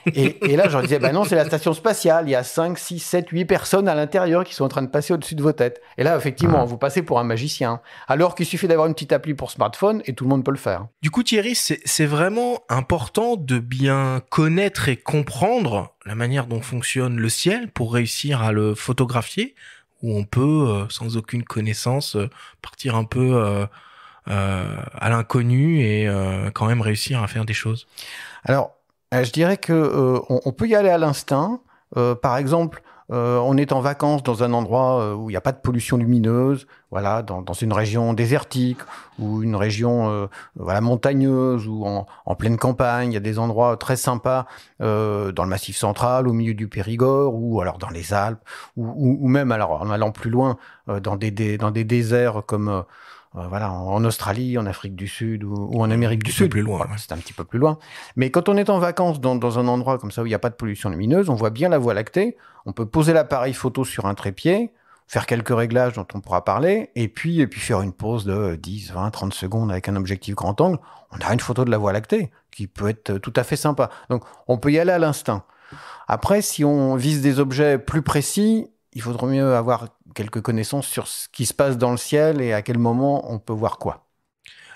Et là, je leur disais, non, c'est la station spatiale. Il y a 5, 6, 7, 8 personnes à l'intérieur qui sont en train de passer au-dessus de vos têtes. Et là, effectivement, vous passez pour un magicien. Alors qu'il suffit d'avoir une petite appli pour smartphone et tout le monde peut le faire. Du coup, Thierry, c'est vraiment important de bien connaître et comprendre la manière dont fonctionne le ciel pour réussir à le photographier, où on peut, sans aucune connaissance, partir un peu à l'inconnu et quand même réussir à faire des choses. Alors, je dirais que on peut y aller à l'instinct. Par exemple, on est en vacances dans un endroit où il n'y a pas de pollution lumineuse, voilà, dans une région désertique ou une région montagneuse ou en pleine campagne. Il y a des endroits très sympas dans le Massif central, au milieu du Périgord, ou alors dans les Alpes, ou même alors en allant plus loin dans des déserts comme en Australie, en Afrique du Sud ou en Amérique du Sud. Plus loin, voilà, c'est un petit peu plus loin. Mais quand on est en vacances dans un endroit comme ça où il n'y a pas de pollution lumineuse, on voit bien la Voie lactée. On peut poser l'appareil photo sur un trépied. faire quelques réglages dont on pourra parler, et puis faire une pause de 10, 20, 30 secondes avec un objectif grand angle. On a une photo de la Voie lactée qui peut être tout à fait sympa. Donc, on peut y aller à l'instinct. Après, si on vise des objets plus précis, il faudrait mieux avoir quelques connaissances sur ce qui se passe dans le ciel et à quel moment on peut voir quoi.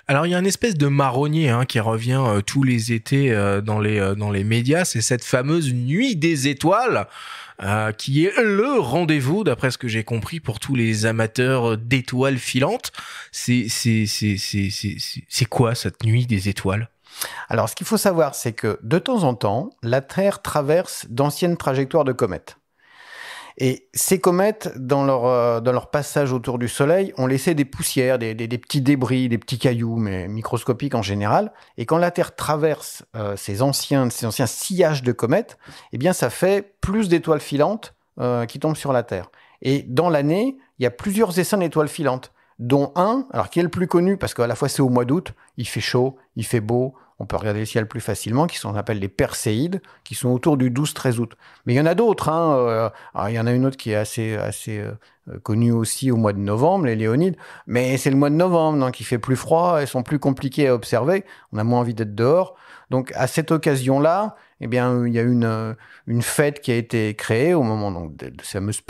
Alors, il y a une espèce de marronnier qui revient tous les étés dans les médias. C'est cette fameuse nuit des étoiles qui est le rendez-vous, d'après ce que j'ai compris, pour tous les amateurs d'étoiles filantes. C'est quoi cette nuit des étoiles ? Alors, ce qu'il faut savoir, c'est que de temps en temps, la Terre traverse d'anciennes trajectoires de comètes. Et ces comètes, dans leur passage autour du Soleil, ont laissé des poussières, des petits débris, des petits cailloux, mais microscopiques en général. Et quand la Terre traverse ces anciens sillages de comètes, eh bien, ça fait plus d'étoiles filantes qui tombent sur la Terre. Et dans l'année, il y a plusieurs essaims d'étoiles filantes, dont un, alors qui est le plus connu, parce qu'à la fois c'est au mois d'août, il fait chaud, il fait beau, on peut regarder le ciel plus facilement, qui sont, on appelle les Perséides, qui sont autour du 12-13 août. Mais il y en a d'autres. Il y en a une autre qui est assez connue aussi au mois de novembre, les Léonides. Mais c'est le mois de novembre, donc il fait plus froid, elles sont plus compliquées à observer. On a moins envie d'être dehors. Donc à cette occasion-là, eh bien, il y a une fête qui a été créée au moment donc, de ces fameuses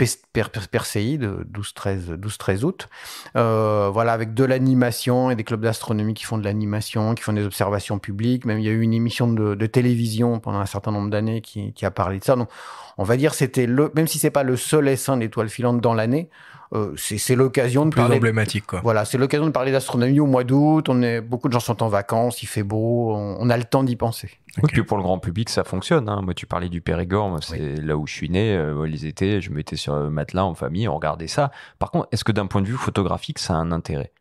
Perséides, 12-13 août. Voilà, avec de l'animation et des clubs d'astronomie qui font de l'animation, qui font des observations publiques. Même il y a eu une émission de télévision pendant un certain nombre d'années qui a parlé de ça. Donc, on va dire c'était même si c'est pas le seul essaim d'étoiles filantes dans l'année, c'est l'occasion de parler. Plus emblématique, quoi. Voilà, c'est l'occasion de parler d'astronomie au mois d'août. Beaucoup de gens sont en vacances, il fait beau, on a le temps d'y penser. Okay. Oui, puis pour le grand public, ça fonctionne. Moi, tu parlais du Périgord, moi, c'est là où je suis né. Les étés, je me mettais sur le matelas en famille, on regardait ça. Par contre, est-ce que d'un point de vue photographique, ça a un intérêt ?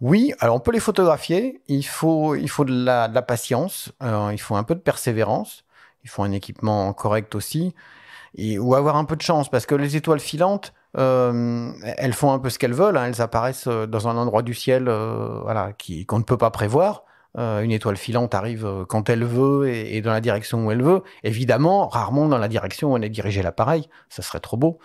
Oui, alors on peut les photographier. Il faut de la patience, il faut un peu de persévérance, il faut un équipement correct aussi, ou avoir un peu de chance, parce que les étoiles filantes, elles font un peu ce qu'elles veulent, elles apparaissent dans un endroit du ciel qu'on ne peut pas prévoir. Une étoile filante arrive quand elle veut et dans la direction où elle veut. Évidemment, rarement dans la direction où on est dirigé l'appareil. Ça serait trop beau.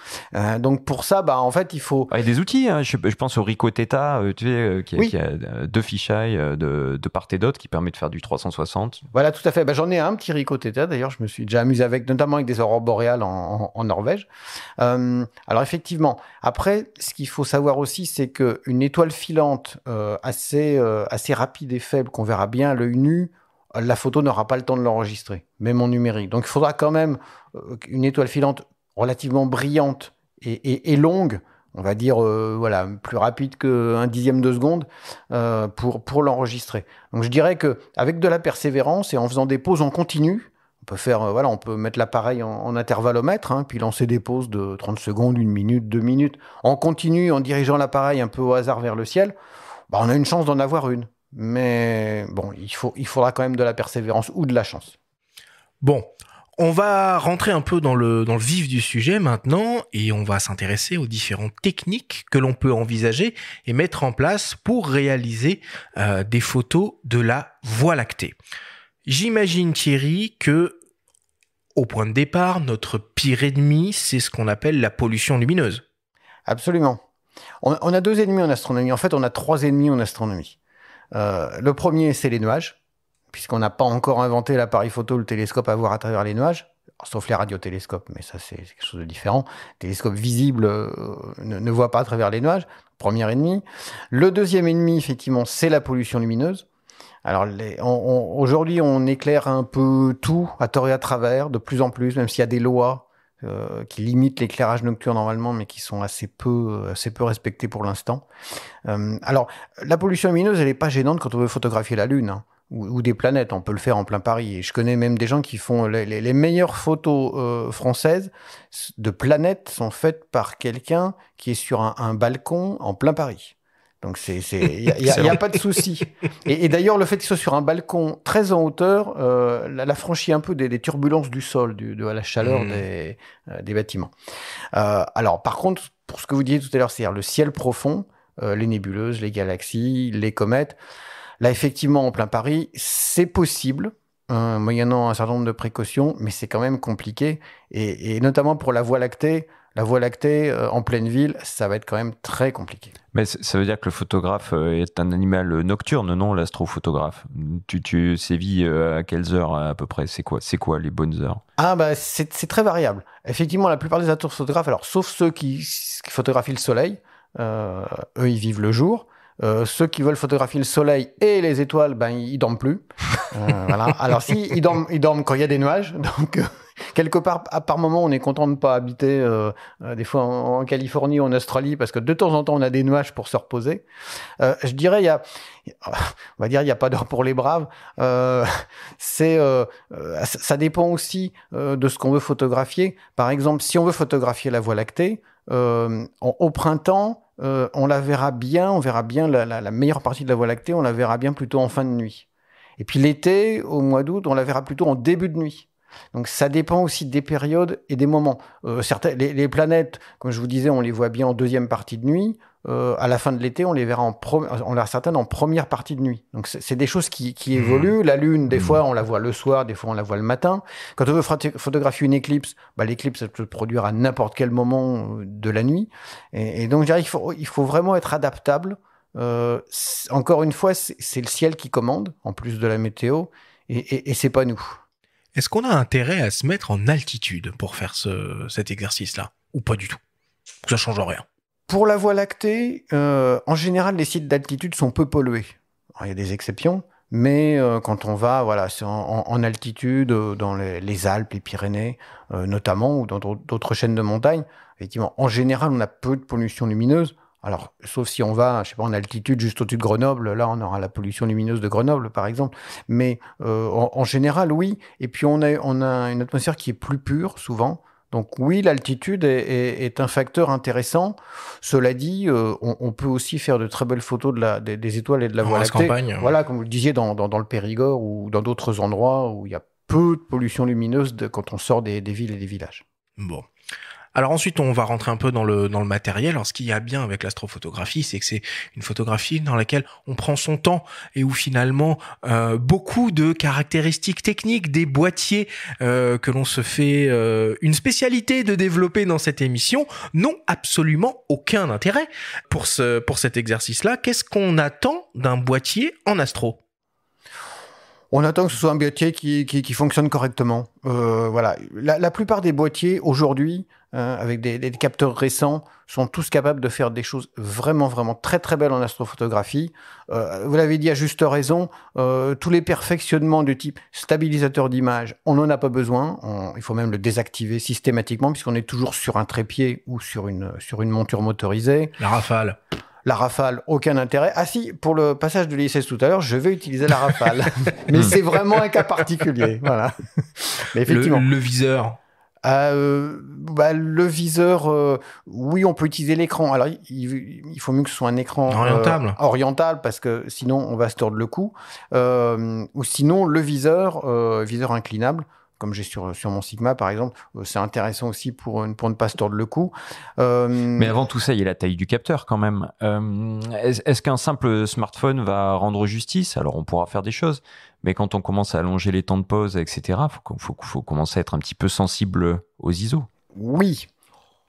Donc pour ça, en fait, il faut... Il y a des outils. Je pense au Ricoh Theta, qui a deux fisheyes de part et d'autre qui permet de faire du 360. Voilà, tout à fait. J'en ai un petit Ricoh Theta. D'ailleurs, je me suis déjà amusé notamment avec des aurores boréales en Norvège. Alors effectivement, après, ce qu'il faut savoir aussi, c'est qu'une étoile filante assez rapide et faible qu'on verra bien à l'œil nu, la photo n'aura pas le temps de l'enregistrer, même en numérique. Donc il faudra quand même une étoile filante relativement brillante et longue, on va dire plus rapide qu'un dixième de seconde pour l'enregistrer. Donc je dirais qu'avec de la persévérance et en faisant des pauses en continu, on peut mettre l'appareil en intervallomètre, puis lancer des pauses de 30 secondes, 1 minute, 2 minutes, en continu, en dirigeant l'appareil un peu au hasard vers le ciel, on a une chance d'en avoir une. Mais bon, il faudra quand même de la persévérance ou de la chance. Bon, on va rentrer un peu dans le vif du sujet maintenant et on va s'intéresser aux différentes techniques que l'on peut envisager et mettre en place pour réaliser des photos de la Voie lactée. J'imagine, Thierry, que au point de départ, notre pire ennemi, c'est ce qu'on appelle la pollution lumineuse. Absolument. On a 2 ennemis en astronomie. En fait, on a 3 ennemis en astronomie. Le premier, c'est les nuages, puisqu'on n'a pas encore inventé l'appareil photo, le télescope à voir à travers les nuages, sauf les radiotélescopes, mais ça c'est quelque chose de différent. Le télescope visible ne voit pas à travers les nuages, premier ennemi. Le deuxième ennemi, effectivement, c'est la pollution lumineuse. Alors aujourd'hui, on éclaire un peu tout à tort et à travers, de plus en plus, même s'il y a des lois qui limitent l'éclairage nocturne normalement, mais qui sont assez peu respectées pour l'instant. Alors, la pollution lumineuse, elle n'est pas gênante quand on veut photographier la Lune, ou des planètes. On peut le faire en plein Paris. Et je connais même des gens qui font les meilleures photos françaises de planètes sont faites par quelqu'un qui est sur un balcon en plein Paris. Donc il y a pas de souci. Et d'ailleurs, le fait qu'il soit sur un balcon très en hauteur, la franchit un peu des turbulences du sol, de la chaleur des bâtiments. Alors, par contre, pour ce que vous disiez tout à l'heure, c'est-à-dire le ciel profond, les nébuleuses, les galaxies, les comètes, là, effectivement, en plein Paris, c'est possible, moyennant un certain nombre de précautions, mais c'est quand même compliqué. Et notamment pour la Voie lactée, La Voie lactée en pleine ville, ça va être quand même très compliqué. Mais ça veut dire que le photographe est un animal nocturne, non, l'astrophotographe? Tu sévis à quelles heures à peu près? C'est quoi les bonnes heures? C'est très variable. Effectivement, la plupart des astrophotographes, alors sauf ceux qui photographient le soleil, eux ils vivent le jour. Ceux qui veulent photographier le soleil et les étoiles, ils dorment plus. Voilà. Alors si ils dorment quand il y a des nuages. Donc quelque part, par moment, on est content de ne pas habiter des fois en Californie ou en Australie parce que de temps en temps, on a des nuages pour se reposer. Je dirais, on va dire, il y a pas d'heure pour les braves. Ça dépend aussi de ce qu'on veut photographier. Par exemple, si on veut photographier la Voie lactée, au printemps, on verra bien la meilleure partie de la Voie lactée, on la verra bien plutôt en fin de nuit. Et puis l'été, au mois d'août, on la verra plutôt en début de nuit. Donc ça dépend aussi des périodes et des moments. Les planètes, comme je vous disais, on les voit bien en deuxième partie de nuit. À la fin de l'été, on les verra certaines en première partie de nuit. Donc c'est des choses qui évoluent. La Lune, des fois, on la voit le soir, des fois, on la voit le matin. Quand on veut photographier une éclipse, l'éclipse, elle peut se produire à n'importe quel moment de la nuit. Et donc, je dirais qu'il faut vraiment être adaptable. Encore une fois, c'est le ciel qui commande, en plus de la météo, et c'est pas nous. Est-ce qu'on a intérêt à se mettre en altitude pour faire cet exercice-là? Ou pas du tout? Ça change rien. Pour la Voie lactée, en général, les sites d'altitude sont peu pollués. Alors, il y a des exceptions, mais quand on va en altitude, dans les Alpes, les Pyrénées, notamment, ou dans d'autres chaînes de montagnes, effectivement, en général, on a peu de pollution lumineuse. Alors, sauf si on va, en altitude, juste au-dessus de Grenoble, là, on aura la pollution lumineuse de Grenoble, par exemple. Mais en général, oui. Et puis, on a une atmosphère qui est plus pure, souvent. Donc oui, l'altitude est un facteur intéressant. Cela dit, on peut aussi faire de très belles photos des étoiles et de la Voie lactée. Campagne. Voilà, comme vous le disiez, dans le Périgord ou dans d'autres endroits où il y a peu de pollution lumineuse quand on sort des villes et des villages. Bon. Alors ensuite, on va rentrer un peu dans le matériel. Alors ce qu'il y a bien avec l'astrophotographie, c'est que c'est une photographie dans laquelle on prend son temps et où finalement beaucoup de caractéristiques techniques des boîtiers que l'on se fait une spécialité de développer dans cette émission n'ont absolument aucun intérêt pour cet exercice-là. Qu'est-ce qu'on attend d'un boîtier en astro ? On attend que ce soit un boîtier qui fonctionne correctement. Voilà. La plupart des boîtiers aujourd'hui, avec des capteurs récents, sont tous capables de faire des choses vraiment, vraiment très, très belles en astrophotographie. Vous l'avez dit à juste raison, tous les perfectionnements de type stabilisateur d'image, on n'en a pas besoin. Il faut même le désactiver systématiquement puisqu'on est toujours sur un trépied ou sur une monture motorisée. La Rafale, aucun intérêt. Ah si, pour le passage de l'ISS tout à l'heure, je vais utiliser la Rafale. Mais c'est vraiment un cas particulier. Voilà. Mais effectivement. Le viseur. Le viseur, oui, on peut utiliser l'écran. Alors, il faut mieux que ce soit un écran orientable parce que sinon, on va se tordre le cou. Ou sinon, le viseur inclinable, comme j'ai sur mon Sigma, par exemple, c'est intéressant aussi pour ne pas se tordre le cou. Mais avant tout ça, il y a la taille du capteur quand même. Est-ce qu'un simple smartphone va rendre justice? Alors, on pourra faire des choses, mais quand on commence à allonger les temps de pause, etc., faut commencer à être un petit peu sensible aux ISO. Oui.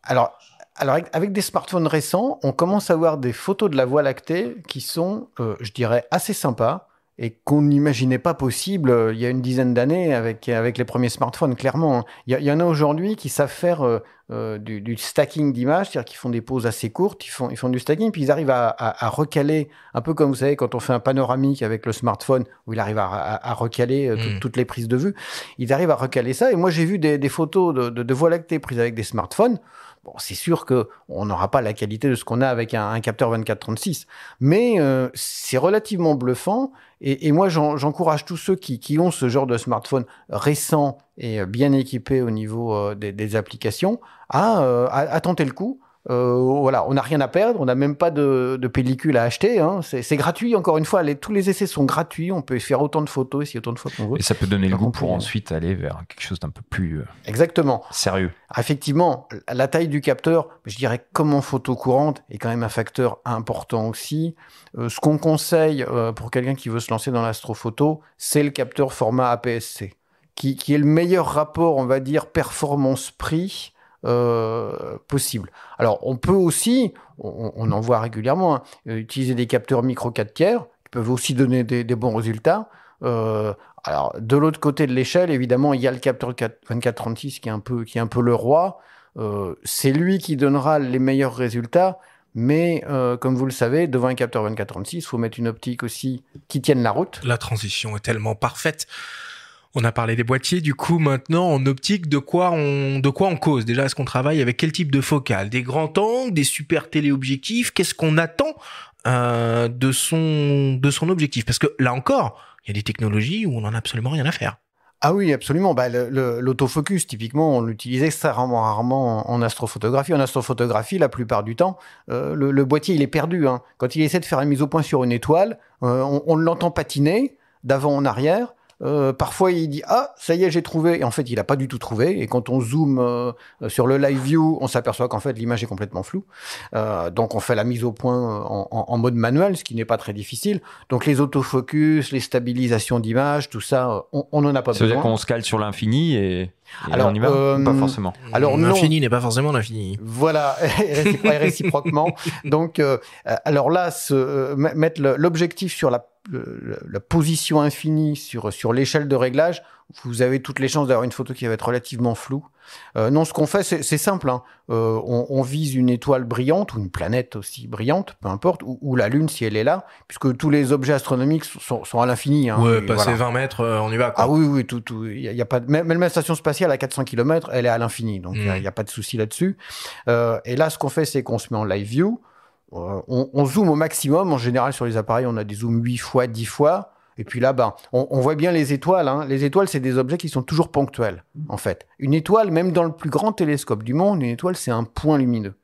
Alors avec des smartphones récents, on commence à voir des photos de la Voie lactée qui sont, je dirais, assez sympas, et qu'on n'imaginait pas possible il y a une dizaine d'années avec les premiers smartphones, clairement. Il y en a aujourd'hui qui savent faire du stacking d'images, c'est-à-dire qu'ils font des poses assez courtes, ils font du stacking, puis ils arrivent à recaler, un peu comme vous savez quand on fait un panoramique avec le smartphone, où il arrive à recaler toutes les prises de vue, ils arrivent à recaler ça. Et moi j'ai vu des photos de Voie lactée prises avec des smartphones. Bon, c'est sûr qu'on n'aura pas la qualité de ce qu'on a avec un capteur 24-36, mais c'est relativement bluffant. Et moi, j'encourage tous ceux qui ont ce genre de smartphone récent et bien équipé au niveau des applications à tenter le coup. Voilà, on n'a rien à perdre, on n'a même pas de pellicule à acheter. Hein. C'est gratuit, encore une fois, tous les essais sont gratuits, on peut faire autant de photos ici, autant de fois qu'on veut. Et ça peut donner le goût pour ensuite aller vers quelque chose d'un peu plus exactement sérieux. Effectivement, la taille du capteur, je dirais comme en photo courante, est quand même un facteur important aussi. Ce qu'on conseille pour quelqu'un qui veut se lancer dans l'astrophoto, c'est le capteur format APS-C, qui est le meilleur rapport, on va dire, performance-prix possible. Alors, on peut aussi, on en voit régulièrement, hein, utiliser des capteurs micro 4 tiers qui peuvent aussi donner des bons résultats. Alors, de l'autre côté de l'échelle, évidemment, il y a le capteur 24-36 qui est un peu le roi. C'est lui qui donnera les meilleurs résultats. Mais comme vous le savez, devant un capteur 24-36, il faut mettre une optique aussi qui tienne la route. La transition est tellement parfaite. On a parlé des boîtiers, du coup maintenant en optique, de quoi on cause? Déjà, est-ce qu'on travaille avec quel type de focale? Des grands angles, des super téléobjectifs? Qu'est-ce qu'on attend de son objectif? Parce que là encore, il y a des technologies où on n'en a absolument rien à faire. Ah oui, absolument. Bah, l'autofocus, typiquement, on l'utilisait extrêmement rarement en astrophotographie. En astrophotographie, la plupart du temps, le boîtier, il est perdu. Hein. Quand il essaie de faire une mise au point sur une étoile, on l'entend patiner d'avant en arrière. Parfois, il dit « Ah, ça y est, j'ai trouvé ». Et en fait, il n'a pas du tout trouvé. Et quand on zoome sur le live view, on s'aperçoit qu'en fait, l'image est complètement floue. Donc, on fait la mise au point en mode manuel, ce qui n'est pas très difficile. Donc, les autofocus, les stabilisations d'image, tout ça, on n'en a pas besoin. Ça veut dire qu'on se cale sur l'infini et alors, on y va pas forcément. Alors, l'infini n'est pas forcément l'infini. Voilà, réciproquement. Donc, alors là, mettre l'objectif sur la position infinie sur l'échelle de réglage, vous avez toutes les chances d'avoir une photo qui va être relativement floue. Non, ce qu'on fait, c'est simple. Hein. On vise une étoile brillante ou une planète aussi brillante, peu importe, ou la Lune si elle est là, puisque tous les objets astronomiques sont à l'infini. Hein, ouais, passer 20 mètres, on y va. Quoi. Ah oui, tout. Y a pas même la station spatiale à 400 km, elle est à l'infini, donc il n'y a pas de souci là-dessus. Et là, ce qu'on fait, c'est qu'on se met en live view. On zoome au maximum. En général, sur les appareils, on a des zooms 8 fois, 10 fois. Et puis là, on voit bien les étoiles. Hein. Les étoiles, c'est des objets qui sont toujours ponctuels, en fait. Une étoile, même dans le plus grand télescope du monde, une étoile, c'est un point lumineux.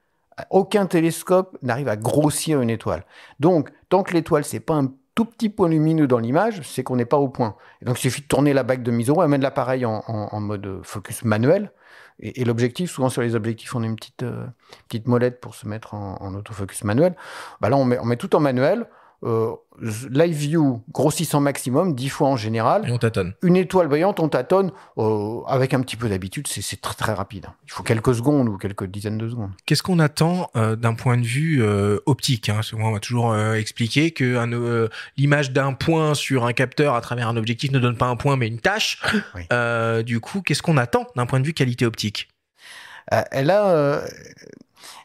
Aucun télescope n'arrive à grossir une étoile. Donc, tant que l'étoile, c'est pas un tout petit point lumineux dans l'image, c'est qu'on n'est pas au point. Et donc, il suffit de tourner la bague de mise au point, mettre l'appareil en mode focus manuel. Et l'objectif, souvent sur les objectifs, on a une petite molette pour se mettre en autofocus manuel. Bah là, on met tout en manuel. Live view, grossissant maximum, 10 fois en général. Et on tâtonne. Une étoile brillante, on tâtonne. Avec un petit peu d'habitude, c'est très très rapide. Il faut quelques secondes ou quelques dizaines de secondes. Qu'est-ce qu'on attend d'un point de vue optique, hein? Parce que moi, on m'a toujours expliqué que l'image d'un point sur un capteur à travers un objectif ne donne pas un point, mais une tache. Oui. Du coup, qu'est-ce qu'on attend d'un point de vue qualité optique?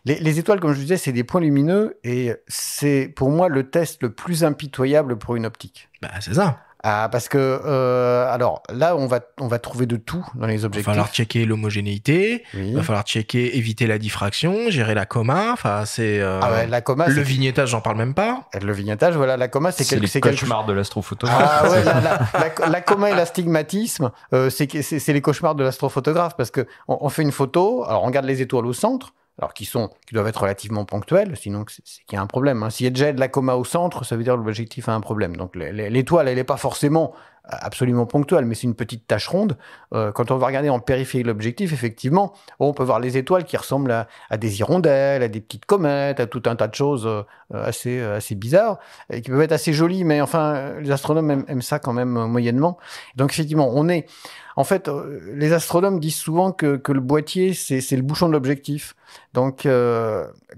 Les étoiles, comme je disais, c'est des points lumineux et c'est pour moi le test le plus impitoyable pour une optique. Bah, c'est ça. Parce que alors là, on va trouver de tout dans les objectifs. Il va falloir checker l'homogénéité, il va falloir éviter la diffraction, gérer la coma. Enfin, c'est la coma. Le vignettage, j'en parle même pas. Le vignettage, voilà, la coma, c'est les cauchemars de l'astrophotographe. Ah ouais, la coma et l'astigmatisme, c'est les cauchemars de l'astrophotographe parce que on fait une photo, alors on regarde les étoiles au centre. Alors qui doivent être relativement ponctuels, sinon c'est qu'il y a un problème. Hein. S'il y a déjà de la coma au centre, ça veut dire que l'objectif a un problème. Donc l'étoile, elle n'est pas forcément absolument ponctuelle, mais c'est une petite tache ronde. Quand on va regarder en périphérie de l'objectif, effectivement, on peut voir les étoiles qui ressemblent à des hirondelles, à des petites comètes, à tout un tas de choses assez bizarres, et qui peuvent être assez jolies, mais enfin, les astronomes aiment ça quand même moyennement. Donc effectivement, en fait, les astronomes disent souvent que le boîtier, c'est le bouchon de l'objectif. Donc,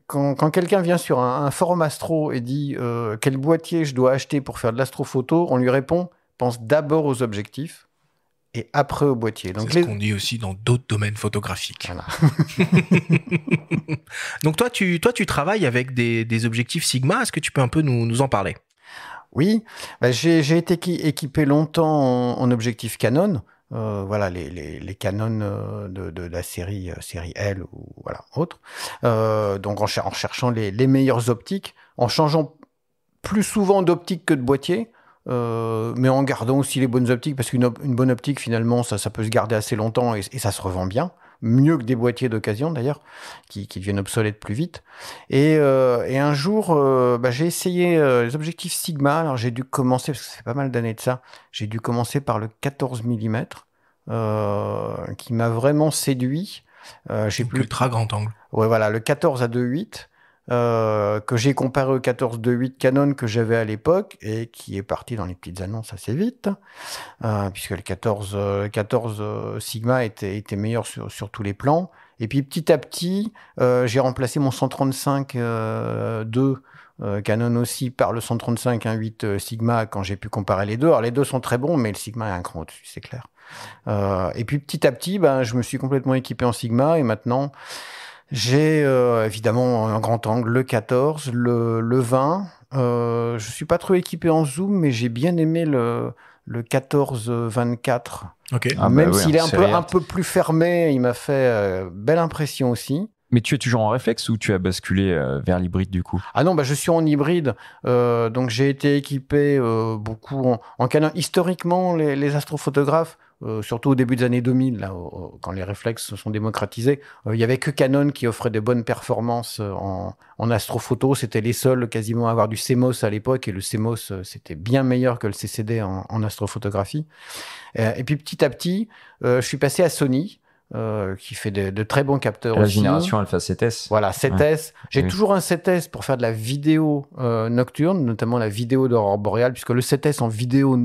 quand quelqu'un vient sur un forum astro et dit quel boîtier je dois acheter pour faire de l'astrophoto, on lui répond, pense d'abord aux objectifs et après au boîtier. Donc, c'est ce qu'on dit aussi dans d'autres domaines photographiques. Voilà. Donc, toi, tu travailles avec des objectifs Sigma. Est-ce que tu peux un peu nous en parler? Oui, j'ai été équipé longtemps en objectif Canon. Voilà les Canon de la série L ou voilà autre. Donc en cherchant les meilleures optiques, en changeant plus souvent d'optique que de boîtier, mais en gardant aussi les bonnes optiques parce qu'une bonne optique finalement ça peut se garder assez longtemps et ça se revend bien. Mieux que des boîtiers d'occasion d'ailleurs, qui deviennent obsolètes plus vite. Et un jour, j'ai essayé les objectifs Sigma. Alors j'ai dû commencer, parce que ça fait pas mal d'années de ça, j'ai dû commencer par le 14 mm, qui m'a vraiment séduit. Ultra grand angle. Ouais, voilà, le 14 à 2.8. Que j'ai comparé au 14-2.8 Canon que j'avais à l'époque et qui est parti dans les petites annonces assez vite, puisque le 14 Sigma était meilleur sur tous les plans Et puis petit à petit, j'ai remplacé mon 135-2 Canon aussi par le 135 1.8 Sigma quand j'ai pu comparer les deux. Alors les deux sont très bons, mais le Sigma est un cran au-dessus, c'est clair. Et puis petit à petit, je me suis complètement équipé en Sigma et maintenant j'ai évidemment un grand angle, le 14, le 20. Je suis pas trop équipé en zoom, mais j'ai bien aimé le 14-24. Okay. Même s'il est un peu plus fermé, il m'a fait belle impression aussi. Mais tu es toujours en réflexe ou tu as basculé vers l'hybride du coup? Ah non, je suis en hybride. Donc j'ai été équipé beaucoup en Canon. Historiquement, les astrophotographes, surtout au début des années 2000, là, quand les réflexes se sont démocratisés, il y avait que Canon qui offrait de bonnes performances en astrophoto. C'était les seuls quasiment à avoir du CMOS à l'époque, et le CMOS, c'était bien meilleur que le CCD en astrophotographie. Et puis petit à petit, je suis passé à Sony, qui fait de très bons capteurs la aussi. La génération Alpha 7S. Voilà, 7S. Ouais. J'ai toujours un 7S pour faire de la vidéo nocturne, notamment la vidéo d'aurore boréale, puisque le 7S en vidéo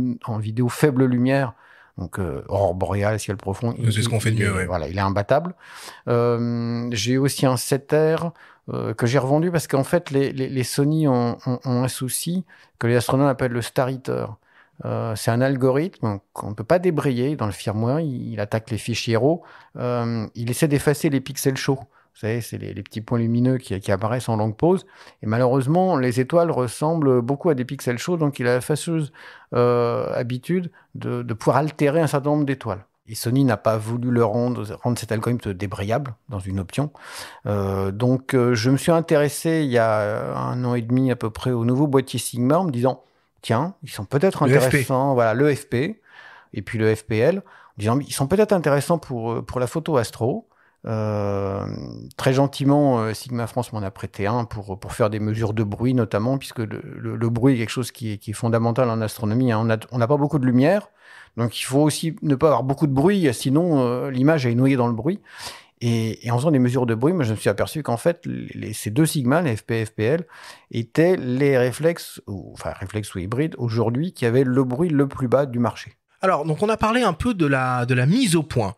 faible lumière, donc aurore boréale, ciel profond, c'est ce qu'on fait de mieux. Ouais. Voilà, il est imbattable. J'ai aussi un 7R que j'ai revendu parce qu'en fait, les Sony ont un souci que les astronomes appellent le Star Eater. C'est un algorithme qu'on ne peut pas débrayer dans le firmware. Il attaque les fichiers RAW. Il essaie d'effacer les pixels chauds. Vous savez, c'est les petits points lumineux qui apparaissent en longue pause. Et malheureusement, les étoiles ressemblent beaucoup à des pixels chauds. Donc, il a la fâcheuse habitude de pouvoir altérer un certain nombre d'étoiles. Et Sony n'a pas voulu rendre cet algorithme débrayable dans une option. Donc, je me suis intéressé il y a 1 an et demi à peu près au nouveau boîtier Sigma en me disant, tiens, ils sont peut-être intéressants. Voilà, le FP et puis le FPL. En disant, ils sont peut-être intéressants pour la photo astro. Très gentiment, Sigma France m'en a prêté un pour faire des mesures de bruit notamment, puisque le bruit est quelque chose qui est fondamental en astronomie. Hein. On n'a pas beaucoup de lumière, donc il faut aussi ne pas avoir beaucoup de bruit, sinon l'image est noyée dans le bruit. Et en faisant des mesures de bruit, moi je me suis aperçu qu'en fait, ces deux Sigma, les FP et FPL, étaient les réflexes ou hybrides aujourd'hui qui avaient le bruit le plus bas du marché. Alors, donc on a parlé un peu de la mise au point.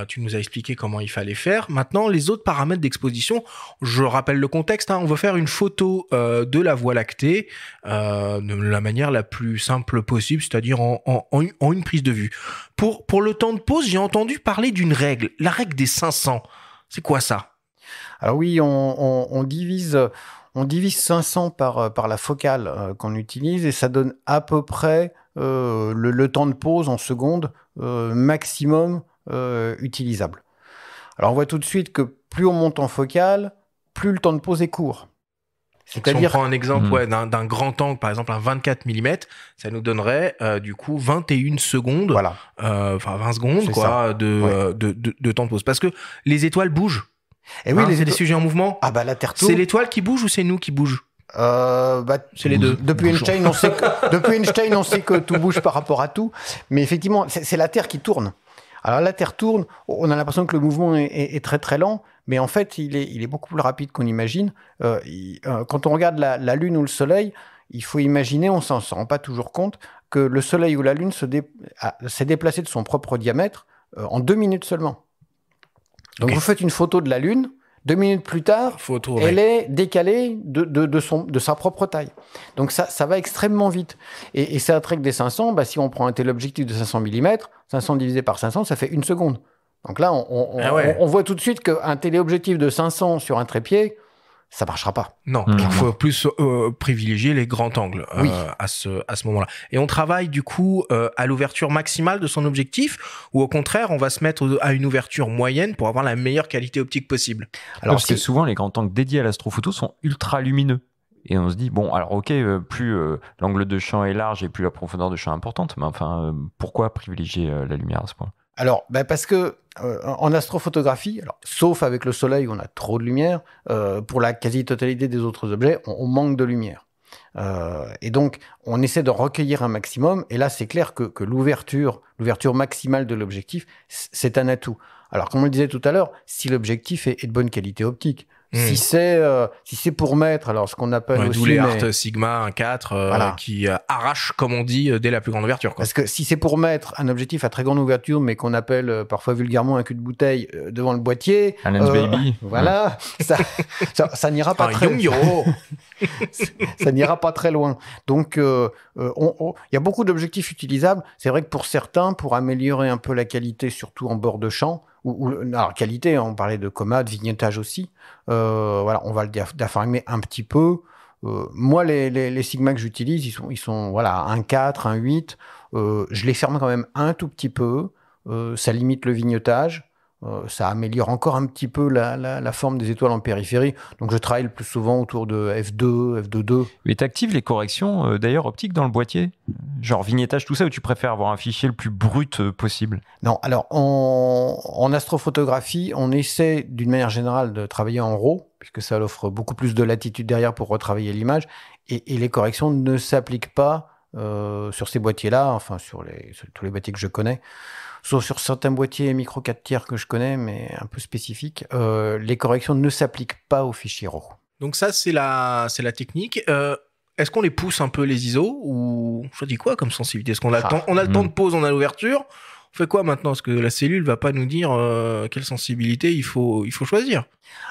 Tu nous as expliqué comment il fallait faire. Maintenant, les autres paramètres d'exposition, je rappelle le contexte, on veut faire une photo de la Voie lactée de la manière la plus simple possible, c'est-à-dire en une prise de vue. Pour le temps de pause, j'ai entendu parler d'une règle, la règle des 500. C'est quoi ça? Alors oui, on divise 500 par la focale qu'on utilise et ça donne à peu près le temps de pause en secondes maximum utilisable. Alors on voit tout de suite que plus on monte en focale, plus le temps de pause est court. C'est-à-dire, si on prend un exemple d'un grand angle, par exemple un 24 mm, ça nous donnerait du coup 21 secondes, voilà. 20 secondes quoi, de temps de pause. Parce que les étoiles bougent. Et oui, c'est des sujets en mouvement. Ah la Terre tourne. C'est l'étoile qui bouge ou c'est nous qui bouge? C'est les deux. Depuis Einstein, on sait que tout bouge par rapport à tout. Mais effectivement, c'est la Terre qui tourne. Alors la Terre tourne, on a l'impression que le mouvement est très très lent, mais en fait il est beaucoup plus rapide qu'on imagine. Quand on regarde la Lune ou le Soleil, il faut imaginer, on s'en rend pas toujours compte, que le Soleil ou la Lune s'est déplacé de son propre diamètre en 2 minutes seulement. Donc vous faites une photo de la Lune, 2 minutes plus tard, elle est décalée de sa propre taille. Donc ça va extrêmement vite. Et c'est un truc des 500, si on prend un téléobjectif de 500 mm, 500 divisé par 500, ça fait 1 seconde. Donc là, on voit tout de suite qu'un téléobjectif de 500 sur un trépied, ça marchera pas. Non, il faut plus privilégier les grands angles à ce moment-là. Et on travaille du coup à l'ouverture maximale de son objectif, ou au contraire, on va se mettre à une ouverture moyenne pour avoir la meilleure qualité optique possible. Alors parce que souvent, les grands angles dédiés à l'astrophoto sont ultra lumineux. Et on se dit, bon, alors ok, plus l'angle de champ est large et plus la profondeur de champ est importante, mais enfin, pourquoi privilégier la lumière à ce point? Alors, parce que en astrophotographie, sauf avec le Soleil où on a trop de lumière, pour la quasi-totalité des autres objets, on manque de lumière. Et donc, on essaie de recueillir un maximum. Et là, c'est clair que l'ouverture maximale de l'objectif, c'est un atout. Alors, comme on le disait tout à l'heure, si l'objectif est de bonne qualité optique, Si c'est pour mettre, alors ce qu'on appelle aussi... D'où les Art Sigma 1.4 voilà. qui arrachent, comme on dit, dès la plus grande ouverture. Quoi. Parce que si c'est pour mettre un objectif à très grande ouverture, mais qu'on appelle parfois vulgairement un cul de bouteille devant le boîtier... Un lens baby. Voilà, ça n'ira pas très... ça n'ira pas très loin. Donc, il y a beaucoup d'objectifs utilisables. C'est vrai que pour certains, pour améliorer un peu la qualité, surtout en bord de champ, alors qualité, on parlait de coma, de vignettage aussi. Voilà, on va le diaphragmer un petit peu. Moi, les Sigma que j'utilise, ils sont voilà, 1.4, 1.8. Je les ferme quand même un tout petit peu. Ça limite le vignettage. Ça améliore encore un petit peu la forme des étoiles en périphérie. Donc, je travaille le plus souvent autour de F2, F2.2. Mais tu actives les corrections, d'ailleurs, optiques dans le boîtier? Genre vignettage, tout ça, ou tu préfères avoir un fichier le plus brut possible? Non, alors, en astrophotographie, on essaie, d'une manière générale, de travailler en RAW, puisque ça offre beaucoup plus de latitude derrière pour retravailler l'image. Et les corrections ne s'appliquent pas sur ces boîtiers-là, enfin, sur tous les boîtiers que je connais. Sauf sur certains boîtiers micro 4 tiers que je connais, mais un peu spécifiques, les corrections ne s'appliquent pas aux fichiers RAW. Donc ça, c'est la technique. Est-ce qu'on les pousse un peu, les ISO, ou je dis quoi comme sensibilité? Est-ce qu'on a le temps de pause, on a l'ouverture? On fait quoi maintenant? Parce que la cellule va pas nous dire quelle sensibilité il faut choisir.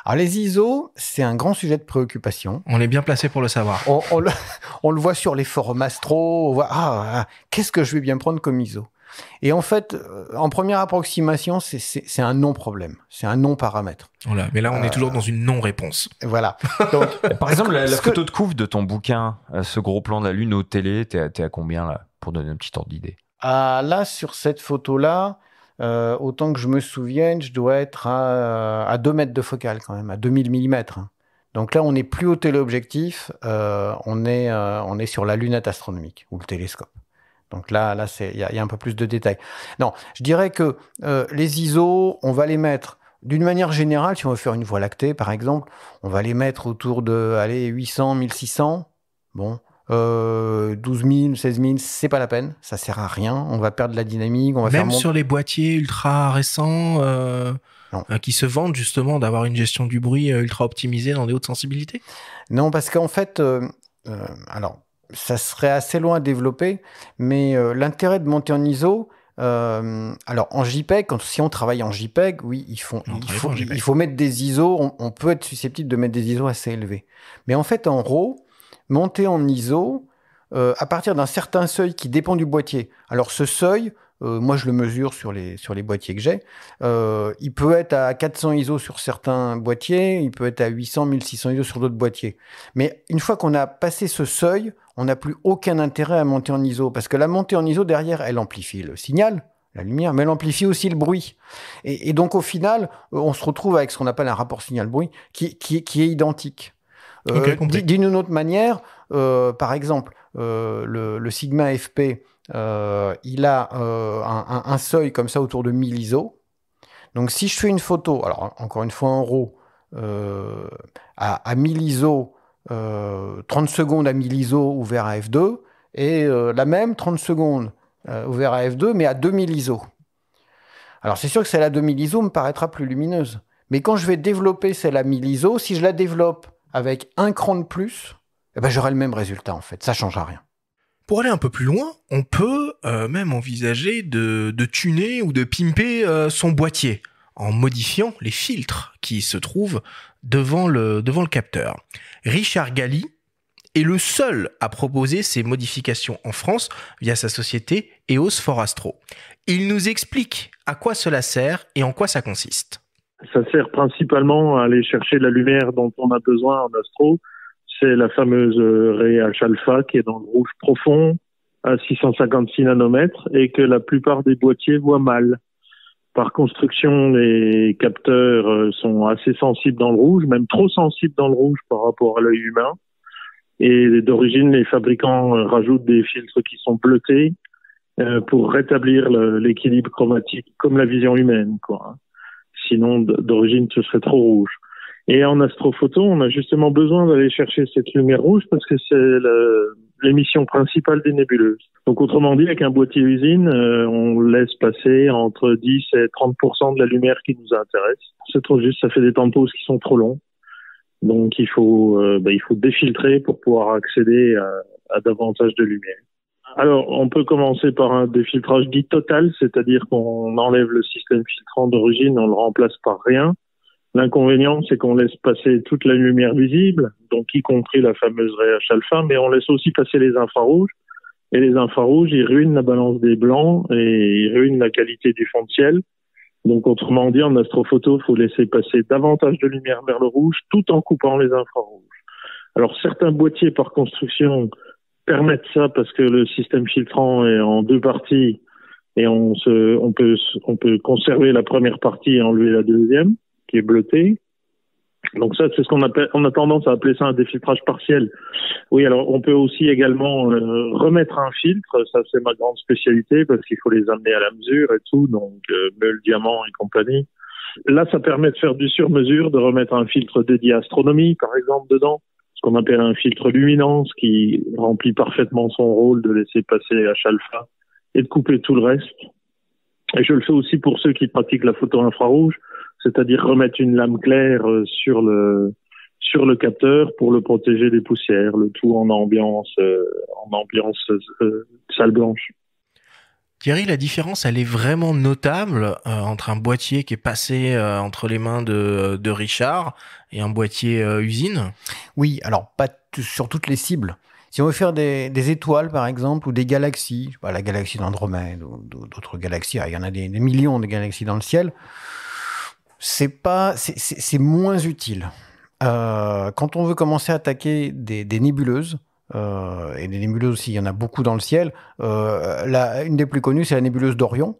Alors les ISO, c'est un grand sujet de préoccupation. On est bien placé pour le savoir. On le voit sur les forums astro, on voit qu'est-ce que je vais bien prendre comme ISO? Et en fait, en première approximation, c'est un non-problème, c'est un non-paramètre. Voilà, mais là, on est toujours dans une non-réponse. Voilà. Donc, par exemple, la photo de couve de ton bouquin, ce gros plan de la Lune au télé, t'es à combien là, pour donner un petit ordre d'idée? Là, sur cette photo-là, autant que je me souvienne, je dois être à 2 mètres de focale quand même, à 2000 mm. Donc là, on n'est plus au téléobjectif, on est sur la lunette astronomique ou le télescope. Donc là, il y a un peu plus de détails. Non, je dirais que les ISO, on va les mettre d'une manière générale. Si on veut faire une Voie lactée, par exemple, on va les mettre autour de 800, 1600. Bon, 12 000, 16 000, c'est pas la peine. Ça sert à rien. On va perdre de la dynamique. On va Même sur les boîtiers ultra récents qui se vendent justement d'avoir une gestion du bruit ultra optimisée dans des hautes sensibilités? Non, parce qu'en fait, alors... ça serait assez loin à développer, mais l'intérêt de monter en ISO, alors en JPEG, si on travaille en JPEG, oui, il faut mettre des ISO, on peut être susceptible de mettre des ISO assez élevés. Mais en fait, en RAW, monter en ISO, à partir d'un certain seuil qui dépend du boîtier. Alors ce seuil, moi je le mesure sur les boîtiers que j'ai, il peut être à 400 ISO sur certains boîtiers, il peut être à 800, 1600 ISO sur d'autres boîtiers. Mais une fois qu'on a passé ce seuil, on n'a plus aucun intérêt à monter en ISO, parce que la montée en ISO, derrière, elle amplifie le signal, la lumière, mais elle amplifie aussi le bruit. Et donc, au final, on se retrouve avec ce qu'on appelle un rapport signal-bruit qui est identique. D'une autre manière, par exemple, le Sigma FP, il a un seuil comme ça autour de 1000 ISO. Donc, si je fais une photo, alors encore une fois en RAW, à 1000 ISO, 30 secondes à 1000 ISO ouvert à f2 et la même 30 secondes ouvert à f2 mais à 2000 ISO. Alors c'est sûr que celle à 2000 ISO me paraîtra plus lumineuse. Mais quand je vais développer celle à 1000 ISO, si je la développe avec un cran de plus, j'aurai le même résultat en fait, ça ne changera rien. Pour aller un peu plus loin, on peut même envisager de tuner ou de pimper son boîtier en modifiant les filtres qui se trouvent devant le capteur. Richard Galli est le seul à proposer ces modifications en France via sa société EOS for Astro. Il nous explique à quoi cela sert et en quoi ça consiste. Ça sert principalement à aller chercher la lumière dont on a besoin en astro. C'est la fameuse raie H-alpha qui est dans le rouge profond à 656 nanomètres et que la plupart des boîtiers voient mal. Par construction, les capteurs sont assez sensibles dans le rouge, même trop sensibles dans le rouge par rapport à l'œil humain. Et d'origine, les fabricants rajoutent des filtres qui sont bleutés pour rétablir l'équilibre chromatique, comme la vision humaine, quoi. Sinon, d'origine, ce serait trop rouge. Et en astrophoto, on a justement besoin d'aller chercher cette lumière rouge parce que c'est l'émission principale des nébuleuses. Donc, autrement dit, avec un boîtier usine, on laisse passer entre 10 et 30% de la lumière qui nous intéresse. C'est trop juste, ça fait des temps de pause qui sont trop longs. Donc il faut défiltrer pour pouvoir accéder à davantage de lumière. Alors, on peut commencer par un défiltrage dit total, c'est-à-dire qu'on enlève le système filtrant d'origine, on le remplace par rien. L'inconvénient, c'est qu'on laisse passer toute la lumière visible, donc y compris la fameuse REH alpha, mais on laisse aussi passer les infrarouges. Et les infrarouges, ils ruinent la balance des blancs et ils ruinent la qualité du fond de ciel. Donc, autrement dit, en astrophoto, il faut laisser passer davantage de lumière vers le rouge tout en coupant les infrarouges. Alors, certains boîtiers par construction permettent ça parce que le système filtrant est en 2 parties et on peut conserver la première partie et enlever la deuxième qui est bleutée. Donc ça, c'est ce qu'on a tendance à appeler ça un défiltrage partiel. Oui, alors on peut aussi également remettre un filtre, ça c'est ma grande spécialité parce qu'il faut les amener à la mesure et tout, donc meule, diamant et compagnie. Là, ça permet de faire du sur-mesure, de remettre un filtre dédié à astronomie, par exemple, dedans, ce qu'on appelle un filtre luminance qui remplit parfaitement son rôle de laisser passer H alpha et de couper tout le reste. Et je le fais aussi pour ceux qui pratiquent la photo infrarouge, c'est-à-dire remettre une lame claire sur le capteur pour le protéger des poussières, le tout en ambiance salle blanche. Thierry, la différence, elle est vraiment notable entre un boîtier qui est passé entre les mains de Richard et un boîtier usine. Oui, alors pas sur toutes les cibles. Si on veut faire des étoiles, par exemple, ou des galaxies, la galaxie d'Andromède ou d'autres galaxies, il y en a des millions de galaxies dans le ciel, c'est moins utile. Quand on veut commencer à attaquer des nébuleuses, et des nébuleuses aussi, il y en a beaucoup dans le ciel, une des plus connues, c'est la nébuleuse d'Orion,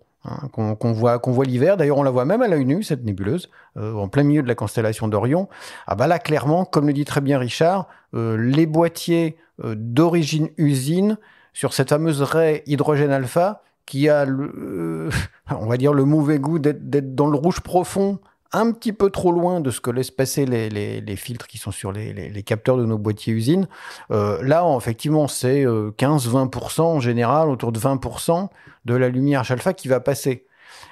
qu'on voit l'hiver. D'ailleurs, on la voit même à l'œil nu, cette nébuleuse, en plein milieu de la constellation d'Orion. Ah bah là, clairement, comme le dit très bien Richard, les boîtiers d'origine usine, sur cette fameuse raie hydrogène alpha, qui a, on va dire, le mauvais goût d'être dans le rouge profond, un petit peu trop loin de ce que laissent passer les filtres qui sont sur les capteurs de nos boîtiers usines. Là, effectivement, c'est 15-20% en général, autour de 20% de la lumière H-alpha qui va passer.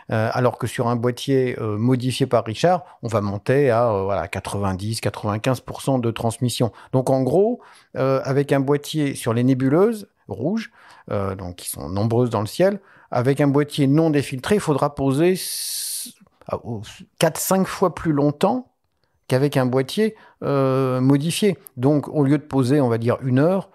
Alors que sur un boîtier modifié par Richard, on va monter à 90-95% de transmission. Donc en gros, avec un boîtier sur les nébuleuses rouges, donc qui sont nombreuses dans le ciel, avec un boîtier non défiltré, il faudra poser 4-5 fois plus longtemps qu'avec un boîtier modifié. Donc au lieu de poser, on va dire 1 heure,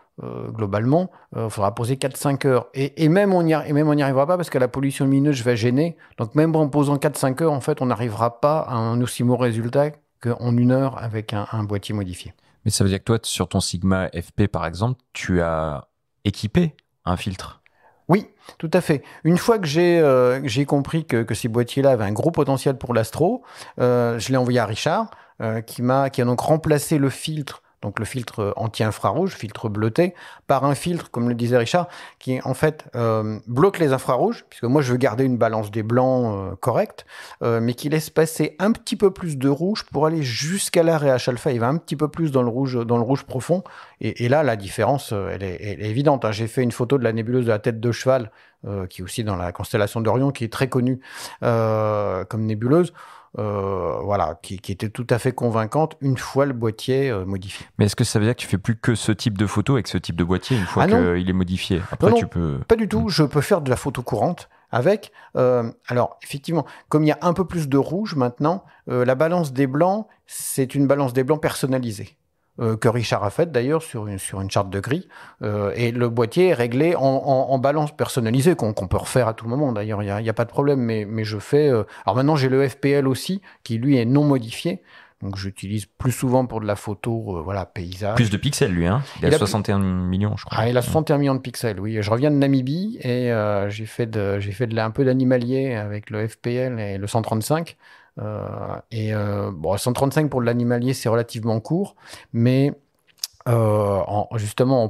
globalement, il faudra poser 4-5 heures. Et même on n'y arrivera pas parce que la pollution lumineuse va gêner. Donc même en posant 4-5 heures, en fait, on n'arrivera pas à un aussi bon résultat qu'en 1 heure avec un boîtier modifié. Mais ça veut dire que toi, sur ton Sigma FP, par exemple, tu as équipé un filtre. Oui, tout à fait. Une fois que j'ai compris que ces boîtiers-là avaient un gros potentiel pour l'astro, je l'ai envoyé à Richard, qui a donc remplacé le filtre, donc le filtre anti-infrarouge, filtre bleuté, par un filtre, comme le disait Richard, qui en fait bloque les infrarouges, puisque moi je veux garder une balance des blancs correcte, mais qui laisse passer un petit peu plus de rouge pour aller jusqu'à la REH alpha. Il va un petit peu plus dans le rouge profond. Et là, la différence, elle est évidente. J'ai fait une photo de la nébuleuse de la tête de cheval, qui est aussi dans la constellation d'Orion, qui est très connue comme nébuleuse. Qui était tout à fait convaincante une fois le boîtier modifié. Mais est-ce que ça veut dire que tu fais plus que ce type de photo avec ce type de boîtier une fois qu'il est modifié? Après, non, tu peux... Pas du tout. Je peux faire de la photo courante avec. Alors, effectivement, comme il y a un peu plus de rouge maintenant, la balance des blancs, c'est une balance des blancs personnalisée. Que Richard a fait d'ailleurs sur une charte de gris, et le boîtier est réglé en balance personnalisée qu'on peut refaire à tout moment d'ailleurs, il y a pas de problème, mais je fais alors maintenant j'ai le FPL aussi qui lui est non modifié, donc j'utilise plus souvent pour de la photo paysage. Plus de pixels lui, hein. Il a 61 millions je crois. Il a 61 millions de pixels, oui. Je reviens de Namibie et j'ai fait un peu d'animalier avec le FPL et le 135. 135 pour de l'animalier, c'est relativement court, mais justement, on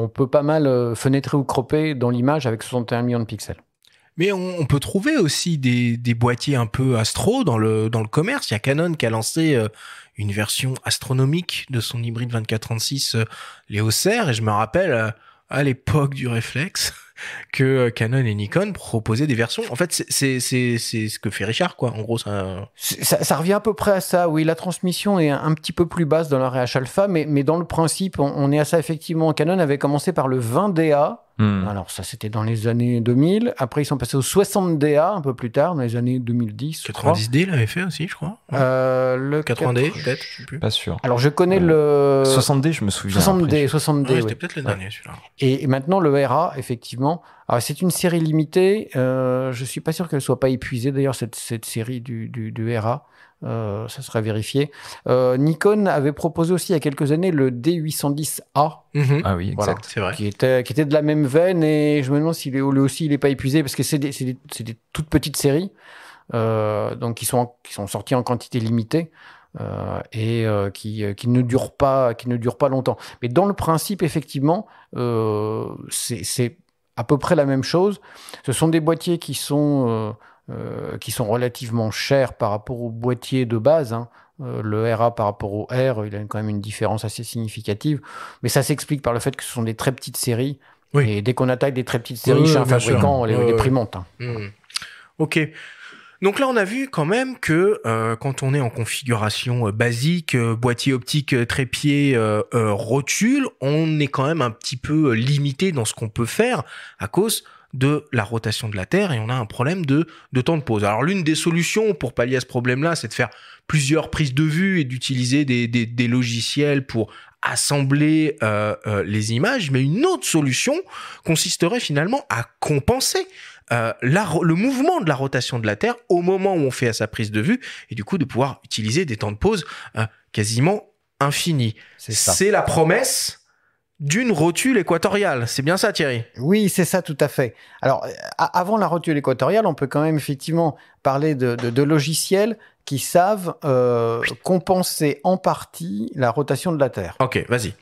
peut pas mal fenêtrer ou cropper dans l'image avec 61 millions de pixels. Mais on peut trouver aussi des boîtiers un peu astro dans le commerce. Il y a Canon qui a lancé une version astronomique de son hybride 24-36 Léo Serre, et je me rappelle à l'époque du réflexe, que Canon et Nikon proposaient des versions. En fait, c'est ce que fait Richard, quoi. En gros, ça revient à peu près à ça. Oui, la transmission est un petit peu plus basse dans la RH alpha, mais dans le principe, on est à ça effectivement. Canon avait commencé par le 20DA. Alors ça, c'était dans les années 2000. Après, ils sont passés au 60DA un peu plus tard, dans les années 2010. 90D l'avait fait aussi, je crois. Le 80D, peut-être, je sais plus. Pas sûr. Alors, je connais le 60D, je me souviens. 60D, Ouais, 60D. c'était peut-être le dernier, celui-là. Et maintenant, le RA, effectivement. Alors, c'est une série limitée. Je suis pas sûr qu'elle soit pas épuisée, d'ailleurs, cette série du RA. Ça serait vérifié. Nikon avait proposé aussi il y a quelques années le D810A. Ah oui, exact. Voilà, c'est vrai. Qui était de la même veine, et je me demande s'il est lui aussi il est pas épuisé, parce que c'est des toutes petites séries, donc qui sont sorties en quantité limitée. Et qui ne durent pas longtemps. Mais dans le principe, effectivement, c'est à peu près la même chose. Ce sont des boîtiers qui sont relativement chers par rapport aux boîtiers de base. Le RA par rapport au R, il a quand même une différence assez significative. Mais ça s'explique par le fait que ce sont des très petites séries. Oui. Et dès qu'on attaque des très petites séries chez un fabricant, les prix montent. Ok. Donc là, on a vu quand même que quand on est en configuration basique, boîtier optique, trépied, rotule, on est quand même un petit peu limité dans ce qu'on peut faire à cause de la rotation de la Terre, et on a un problème de temps de pause. Alors l'une des solutions pour pallier à ce problème-là, c'est de faire plusieurs prises de vue et d'utiliser des logiciels pour assembler les images, mais une autre solution consisterait finalement à compenser le mouvement de la rotation de la Terre au moment où on fait sa prise de vue, et du coup de pouvoir utiliser des temps de pause quasiment infinis. C'est la promesse d'une rotule équatoriale. C'est bien ça, Thierry? Oui, c'est ça, tout à fait. Alors, avant la rotule équatoriale, on peut quand même effectivement parler de logiciels qui savent compenser en partie la rotation de la Terre. Ok, vas-y.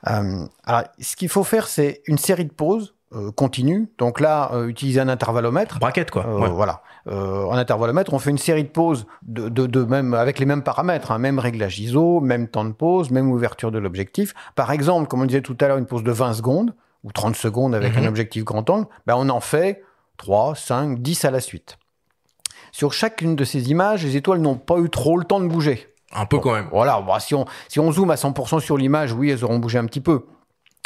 Alors, ce qu'il faut faire, c'est une série de pauses continue. Donc là, utiliser un intervallomètre. Braquette, quoi. Ouais. Voilà. En intervallomètre, on fait une série de pauses même, avec les mêmes paramètres, même réglage ISO, même temps de pause, même ouverture de l'objectif. Par exemple, comme on disait tout à l'heure, une pause de 20 secondes ou 30 secondes avec un objectif grand angle, on en fait 3, 5, 10 à la suite. Sur chacune de ces images, les étoiles n'ont pas eu trop le temps de bouger. Un peu quand même. Voilà. Si on zoome à 100% sur l'image, oui, elles auront bougé un petit peu.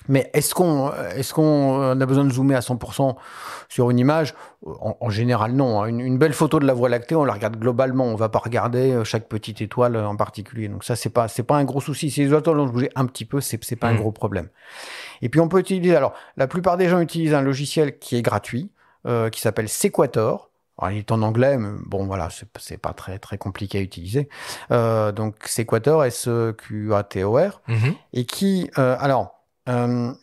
Mais est-ce qu'on a besoin de zoomer à 100% sur une image? En général, non. Une belle photo de la Voie lactée, on la regarde globalement. On va pas regarder chaque petite étoile en particulier. Donc ça, c'est pas un gros souci. Si les étoiles ont bougé un petit peu, c'est pas un gros problème. Et puis on peut utiliser. Alors, la plupart des gens utilisent un logiciel qui est gratuit, qui s'appelle Sequator. Alors, il est en anglais, mais bon, voilà, c'est pas très très compliqué à utiliser. Donc Sequator, S-E-Q-A-T-O-R, et qui,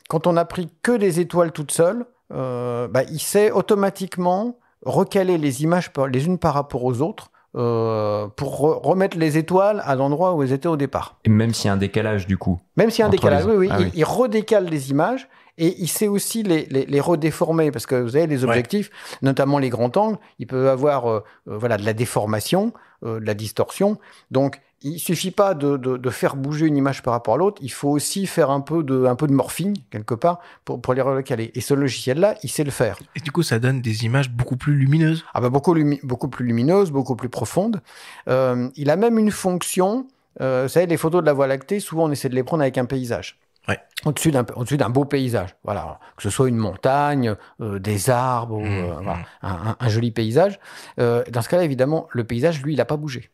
quand on a pris que des étoiles toutes seules, il sait automatiquement recaler les images les unes par rapport aux autres pour remettre les étoiles à l'endroit où elles étaient au départ. Et même s'il y a un décalage, du coup. Même s'il y a un décalage, oui. Ah, il redécale les images. Et il sait aussi les redéformer, parce que vous avez les objectifs, notamment les grands angles, ils peuvent avoir de la déformation, de la distorsion. Donc, il suffit pas de faire bouger une image par rapport à l'autre, il faut aussi faire un peu de morphing, quelque part, pour les recaler. Et ce logiciel-là, il sait le faire. Et du coup, ça donne des images beaucoup plus lumineuses. Beaucoup plus lumineuses, beaucoup plus profondes. Il a même une fonction, vous savez, les photos de la Voie lactée, souvent on essaie de les prendre avec un paysage. Ouais. Au-dessus d'un beau paysage, voilà, que ce soit une montagne, des arbres, un joli paysage. Dans ce cas-là, évidemment, le paysage, lui, il n'a pas bougé.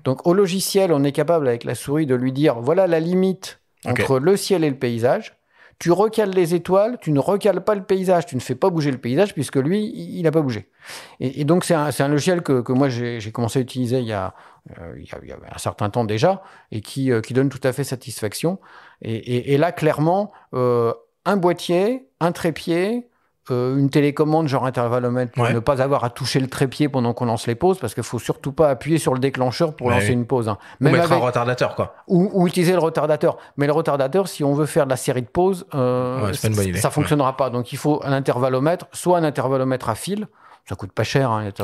Donc, au logiciel, on est capable, avec la souris, de lui dire, voilà la limite entre le ciel et le paysage. Tu recales les étoiles, tu ne recales pas le paysage, tu ne fais pas bouger le paysage, puisque lui, il n'a pas bougé. Et donc, c'est un logiciel que moi, j'ai commencé à utiliser il y a un certain temps déjà, et qui donne tout à fait satisfaction. Et là, clairement, un boîtier, un trépied, une télécommande genre intervallomètre pour ne pas avoir à toucher le trépied pendant qu'on lance les pauses, parce qu'il faut surtout pas appuyer sur le déclencheur pour lancer une pause. Même mettre un retardateur, quoi. Ou utiliser le retardateur. Mais le retardateur, si on veut faire de la série de pauses, c'est pas une bonne idée. Ça fonctionnera pas. Donc il faut un intervallomètre, soit un intervallomètre à fil. Ça coûte pas cher, avec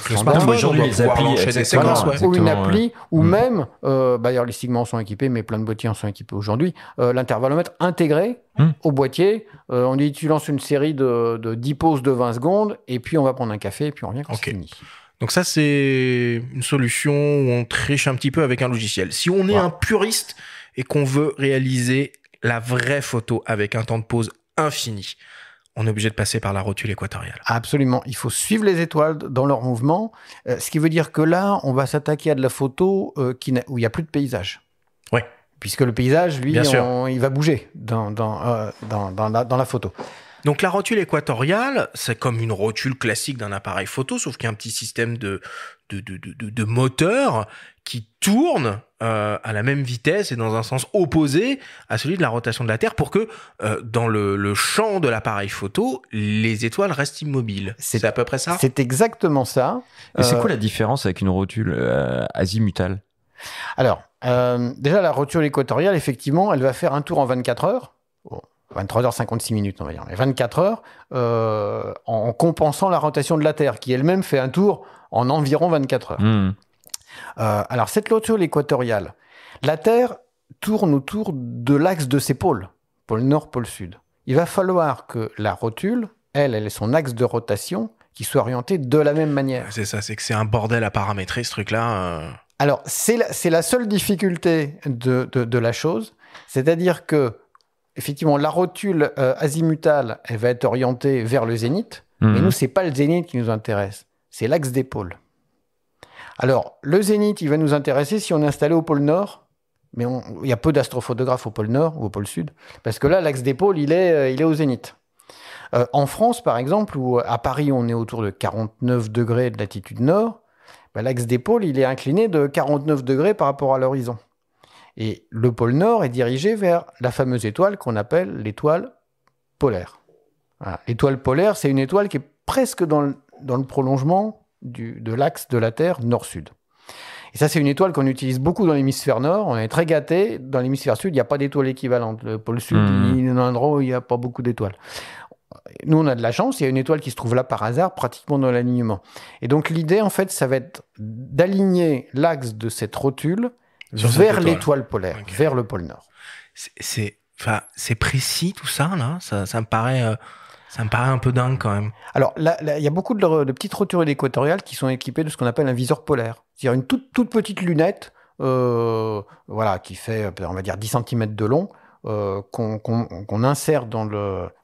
le smartphone, aujourd'hui, les applis, des séquences, ou une appli, ou même, d'ailleurs les Sigma en sont équipés, mais plein de boîtiers en sont équipés aujourd'hui, l'intervallomètre intégré au boîtier. On dit tu lances une série de 10 pauses de 20 secondes et puis on va prendre un café et puis on revient quand c'est fini. Donc ça, c'est une solution où on triche un petit peu avec un logiciel. Si on est un puriste et qu'on veut réaliser la vraie photo avec un temps de pause infini, on est obligé de passer par la rotule équatoriale. Absolument. Il faut suivre les étoiles dans leur mouvement. Ce qui veut dire que là, on va s'attaquer à de la photo où il n'y a plus de paysage. Oui. Puisque le paysage, lui, il va bouger dans la photo. Donc la rotule équatoriale, c'est comme une rotule classique d'un appareil photo, sauf qu'il y a un petit système de moteur qui tourne à la même vitesse et dans un sens opposé à celui de la rotation de la Terre pour que dans le champ de l'appareil photo, les étoiles restent immobiles. C'est à peu près ça ? C'est exactement ça. Et c'est quoi la différence avec une rotule azimutale ? Alors, déjà la rotule équatoriale, effectivement, elle va faire un tour en 24 heures. 23h56 minutes, on va dire. Mais 24 heures en compensant la rotation de la Terre, qui elle-même fait un tour en environ 24 heures. Alors, cette rotule équatoriale, la Terre tourne autour de l'axe de ses pôles, pôle nord, pôle sud. Il va falloir que la rotule, elle ait son axe de rotation qui soit orienté de la même manière. C'est ça, c'est que c'est un bordel à paramétrer, ce truc-là. Alors, c'est la seule difficulté de la chose, c'est-à-dire que effectivement, la rotule azimutale, elle va être orientée vers le zénith, mais nous, c'est pas le zénith qui nous intéresse, c'est l'axe des pôles. Alors, le zénith, il va nous intéresser si on est installé au pôle nord, mais il y a peu d'astrophotographes au pôle nord ou au pôle sud, parce que là, l'axe des pôles, il est au zénith. En France, par exemple, ou à Paris, on est autour de 49 degrés de latitude nord, l'axe des pôles, il est incliné de 49 degrés par rapport à l'horizon. Et le pôle Nord est dirigé vers la fameuse étoile qu'on appelle l'étoile polaire. Voilà. L'étoile polaire, c'est une étoile qui est presque dans le prolongement de l'axe de la Terre nord-sud. Et ça, c'est une étoile qu'on utilise beaucoup dans l'hémisphère nord. On est très gâtés. Dans l'hémisphère sud, il n'y a pas d'étoile équivalente. Le pôle sud, il y a un endroit où il n'y a pas beaucoup d'étoiles. Nous, on a de la chance. Il y a une étoile qui se trouve là par hasard, pratiquement dans l'alignement. Et donc, l'idée, en fait, ça va être d'aligner l'axe de cette rotule vers l'étoile polaire, vers le pôle Nord. C'est précis tout ça, là. Ça me paraît un peu dingue quand même. Alors, il y a beaucoup de petites rotules équatoriales qui sont équipées de ce qu'on appelle un viseur polaire. C'est-à-dire une toute petite lunette, qui fait, on va dire, 10 cm de long, qu'on insère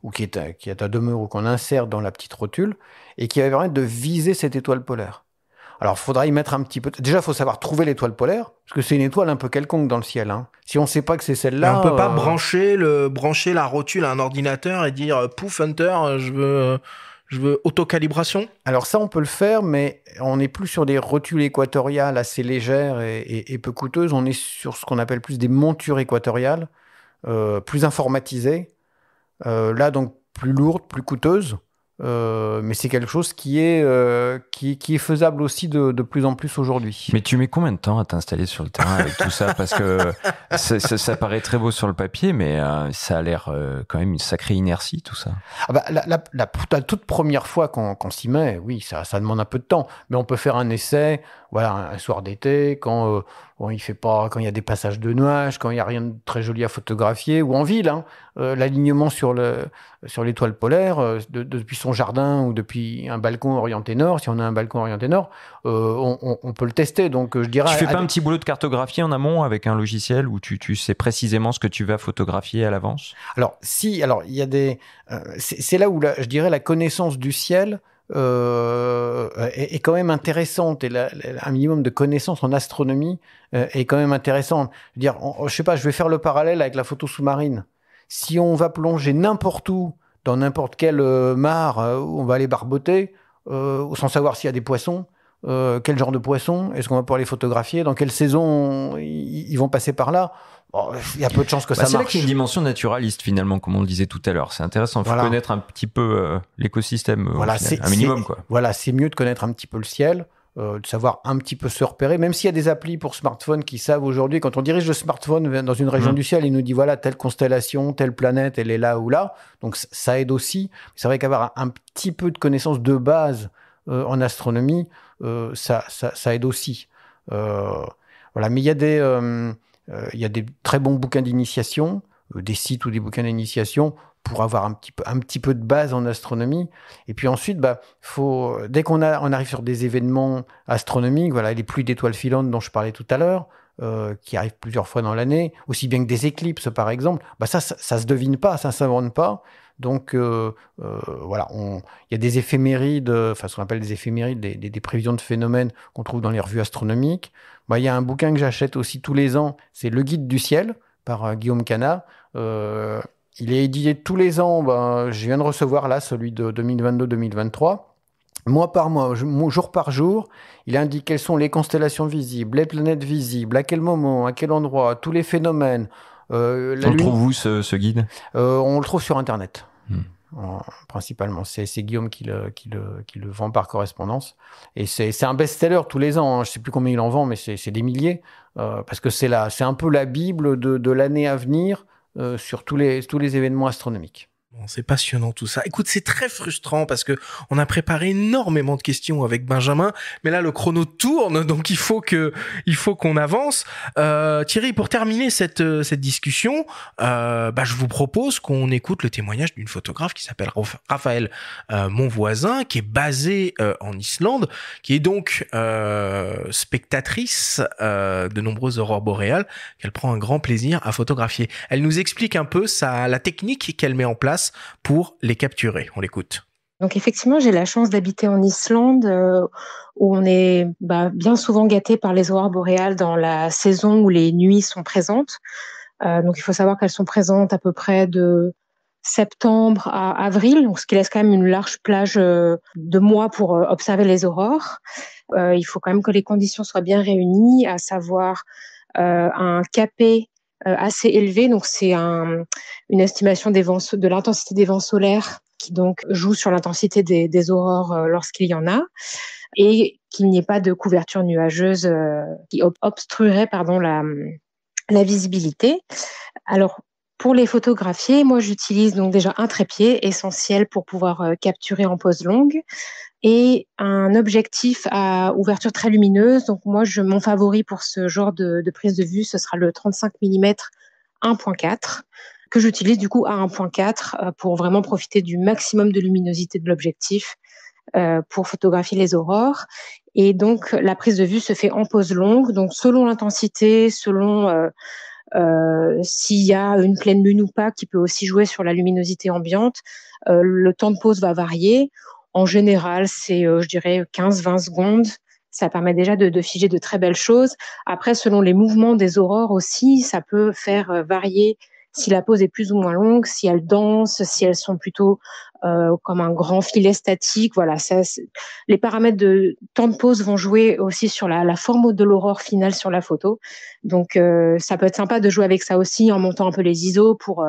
ou qui est à demeure ou qu'on insère dans la petite rotule et qui va permettre de viser cette étoile polaire. Alors, il faudra y mettre un petit peu... Déjà, il faut savoir trouver l'étoile polaire, parce que c'est une étoile un peu quelconque dans le ciel. Hein. Si on ne sait pas que c'est celle-là... Mais on ne peut pas brancher la rotule à un ordinateur et dire « Pouf, Hunter, je veux autocalibration ». Alors ça, on peut le faire, mais on n'est plus sur des rotules équatoriales assez légères et peu coûteuses. On est sur ce qu'on appelle plus des montures équatoriales, plus informatisées. Là, donc, plus lourdes, plus coûteuses. Mais c'est quelque chose qui est faisable aussi de plus en plus aujourd'hui. Mais tu mets combien de temps à t'installer sur le terrain avec tout ça ? Parce que ça paraît très beau sur le papier, mais ça a l'air quand même une sacrée inertie, tout ça. La toute première fois qu'on s'y met, oui, ça demande un peu de temps. Mais on peut faire un essai, un soir d'été, quand il y a des passages de nuages, quand il n'y a rien de très joli à photographier, ou en ville. L'alignement sur l'étoile polaire, depuis son jardin ou depuis un balcon orienté nord, si on a un balcon orienté nord, on peut le tester. Donc, je dirais... Tu fais pas un petit boulot de cartographie en amont avec un logiciel où tu sais précisément ce que tu vas photographier à l'avance ? Alors, il y a des... c'est là où, je dirais, la connaissance du ciel est quand même intéressante, et un minimum de connaissances en astronomie est quand même intéressante. Je veux dire, je sais pas, je vais faire le parallèle avec la photo sous-marine. Si on va plonger n'importe où, dans n'importe quelle mare où on va aller barboter, sans savoir s'il y a des poissons, quel genre de poissons, est-ce qu'on va pouvoir les photographier, dans quelle saison ils vont passer par là, il y a peu de chances que ça marche. C'est là qu'il y a une dimension naturaliste finalement, comme on le disait tout à l'heure. C'est intéressant, il faut connaître un petit peu l'écosystème, un minimum. C'est mieux de connaître un petit peu le ciel, de savoir un petit peu se repérer, même s'il y a des applis pour smartphone qui savent aujourd'hui, quand on dirige le smartphone dans une région du ciel, il nous dit voilà, telle constellation, telle planète, elle est là ou là, donc ça aide aussi. C'est vrai qu'avoir un petit peu de connaissance de base en astronomie, ça aide aussi. Mais il y a des très bons bouquins d'initiation, des sites ou des bouquins d'initiation pour avoir un petit peu de base en astronomie. Et puis ensuite, dès qu'on arrive sur des événements astronomiques, voilà, les pluies d'étoiles filantes dont je parlais tout à l'heure, qui arrivent plusieurs fois dans l'année, aussi bien que des éclipses par exemple, ça se devine pas, ça s'invente pas. Donc voilà, il y a des éphémérides, ce qu'on appelle des éphémérides, des prévisions de phénomènes qu'on trouve dans les revues astronomiques. Il y a un bouquin que j'achète aussi tous les ans, c'est Le Guide du ciel par Guillaume Canat. Il est édité tous les ans. Je viens de recevoir là celui de 2022-2023. Mois par mois, jour par jour, il indique quelles sont les constellations visibles, les planètes visibles, à quel moment, à quel endroit, tous les phénomènes. On le trouve où ce guide ? On le trouve sur Internet. Principalement, c'est Guillaume qui le vend par correspondance. Et c'est un best-seller tous les ans. Je ne sais plus combien il en vend, mais c'est des milliers. Parce que c'est un peu la Bible de l'année à venir sur tous les événements astronomiques. Bon, c'est passionnant tout ça. Écoute, c'est très frustrant parce que on a préparé énormément de questions avec Benjamin, mais là le chrono tourne, donc il faut qu'on avance. Thierry, pour terminer cette discussion, je vous propose qu'on écoute le témoignage d'une photographe qui s'appelle Raphaël Monvoisin, qui est basée en Islande, qui est donc spectatrice de nombreuses aurores boréales, qu'elle prend un grand plaisir à photographier. Elle nous explique un peu la technique qu'elle met en place pour les capturer. On l'écoute. Donc effectivement, j'ai la chance d'habiter en Islande où on est bien souvent gâté par les aurores boréales dans la saison où les nuits sont présentes. Donc il faut savoir qu'elles sont présentes à peu près de septembre à avril, donc ce qui laisse quand même une large plage de mois pour observer les aurores. Il faut quand même que les conditions soient bien réunies, à savoir un KP assez élevé, donc c'est une estimation de l'intensité des vents solaires qui donc joue sur l'intensité des aurores lorsqu'il y en a, et qu'il n'y ait pas de couverture nuageuse qui obstruerait la visibilité. Alors pour les photographier, moi j'utilise donc déjà un trépied essentiel pour pouvoir capturer en pose longue, et un objectif à ouverture très lumineuse. Donc moi, mon favori pour ce genre de prise de vue, ce sera le 35 mm 1.4, que j'utilise du coup à 1.4 pour vraiment profiter du maximum de luminosité de l'objectif pour photographier les aurores. Et donc la prise de vue se fait en pose longue, donc selon l'intensité, selon s'il y a une pleine lune ou pas, qui peut aussi jouer sur la luminosité ambiante, le temps de pose va varier. En général, c'est, je dirais, 15-20 secondes. Ça permet déjà de figer de très belles choses. Après, selon les mouvements des aurores aussi, ça peut faire varier si la pose est plus ou moins longue, si elles dansent, si elles sont plutôt comme un grand filet statique. Voilà, les paramètres de temps de pose vont jouer aussi sur la forme de l'aurore finale sur la photo. Donc, ça peut être sympa de jouer avec ça aussi en montant un peu les ISO pour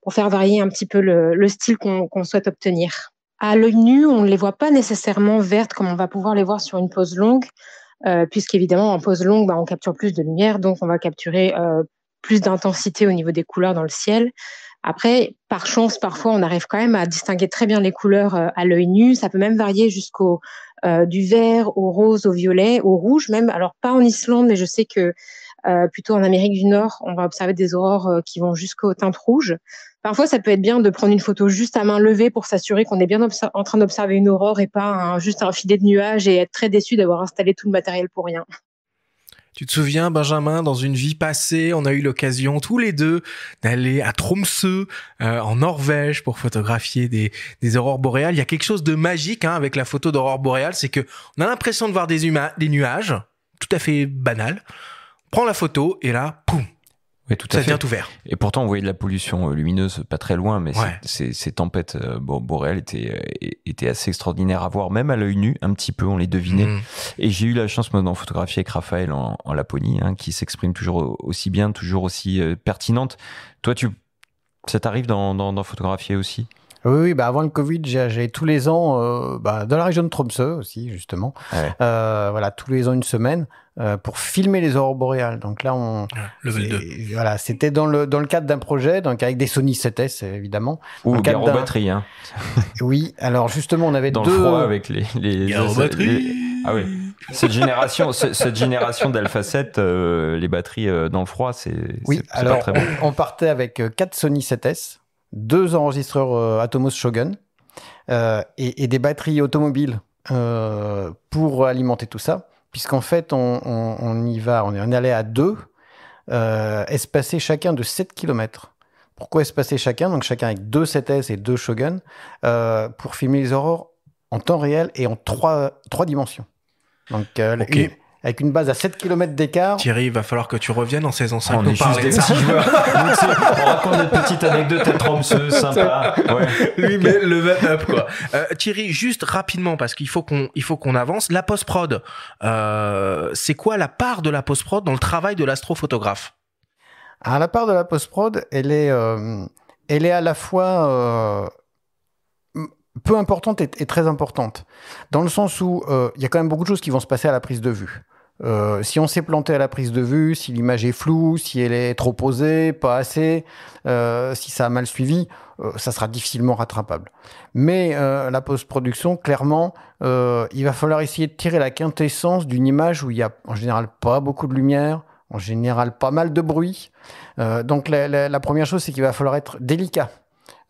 faire varier un petit peu le style qu'on souhaite obtenir. À l'œil nu, on ne les voit pas nécessairement vertes comme on va pouvoir les voir sur une pose longue, puisqu'évidemment, en pose longue, on capture plus de lumière, donc on va capturer plus d'intensité au niveau des couleurs dans le ciel. Après, par chance, parfois, on arrive quand même à distinguer très bien les couleurs à l'œil nu. Ça peut même varier jusqu'au du vert, au rose, au violet, au rouge même. Alors, pas en Islande, mais je sais que plutôt en Amérique du Nord, on va observer des aurores qui vont jusqu'aux teintes rouges. Parfois, ça peut être bien de prendre une photo juste à main levée pour s'assurer qu'on est bien en train d'observer une aurore et pas juste un filet de nuages et être très déçu d'avoir installé tout le matériel pour rien. Tu te souviens, Benjamin, dans une vie passée, on a eu l'occasion tous les deux d'aller à Tromsø, en Norvège, pour photographier des aurores boréales. Il y a quelque chose de magique avec la photo d'aurore boréale, c'est que on a l'impression de voir des nuages, tout à fait banal. On prend la photo et là, poum, oui, tout à ça fait. devient tout vert. Et pourtant, on voyait de la pollution lumineuse pas très loin, mais ouais. ces tempêtes boréales étaient assez extraordinaires à voir, même à l'œil nu, un petit peu, on les devinait. Et j'ai eu la chance, moi, d'en photographier avec Raphaël en Laponie, qui s'exprime toujours aussi bien, toujours aussi pertinente. Toi, ça t'arrive d'en photographier aussi ? Oui, avant le Covid, j'allais tous les ans dans la région de Tromsø aussi, justement. Ouais. Voilà, tous les ans une semaine pour filmer les aurores boréales. Donc là, level 2. Voilà, c'était dans le cadre d'un projet, donc avec des Sony 7S évidemment. Ou gare aux batteries. Oui, alors justement, on avait dans deux. Le froid avec les gare aux batteries. Ah oui. Cette génération d'Alpha 7, les batteries dans le froid, c'est alors, pas très bon. On partait avec 4 Sony 7S, 2 enregistreurs Atomos Shogun et des batteries automobiles pour alimenter tout ça, puisqu'en fait, on est allé à 2, espacés chacun de 7 km. Pourquoi espacer chacun? Donc chacun avec 2 7S et 2 Shogun pour filmer les aurores en temps réel et en 3 dimensions. Donc avec une base à 7 km d'écart. Thierry, il va falloir que tu reviennes en saison 5 on pour est parler de ça. On raconte des petites anecdotes à Tromsø, sympa. Ouais. Lui, mais level up, quoi. Thierry, juste rapidement, parce qu'il faut qu'on avance. La post-prod, c'est quoi la part de la post-prod dans le travail de l'astrophotographe? Alors, la part de la post-prod, elle est à la fois peu importante et très importante. Dans le sens où il y a quand même beaucoup de choses qui vont se passer à la prise de vue. Si on s'est planté à la prise de vue, si l'image est floue, si elle est trop posée, pas assez, si ça a mal suivi, ça sera difficilement rattrapable. Mais la post-production, clairement, il va falloir essayer de tirer la quintessence d'une image où il y a en général pas beaucoup de lumière, en général pas mal de bruit. Donc la première chose, c'est qu'il va falloir être délicat.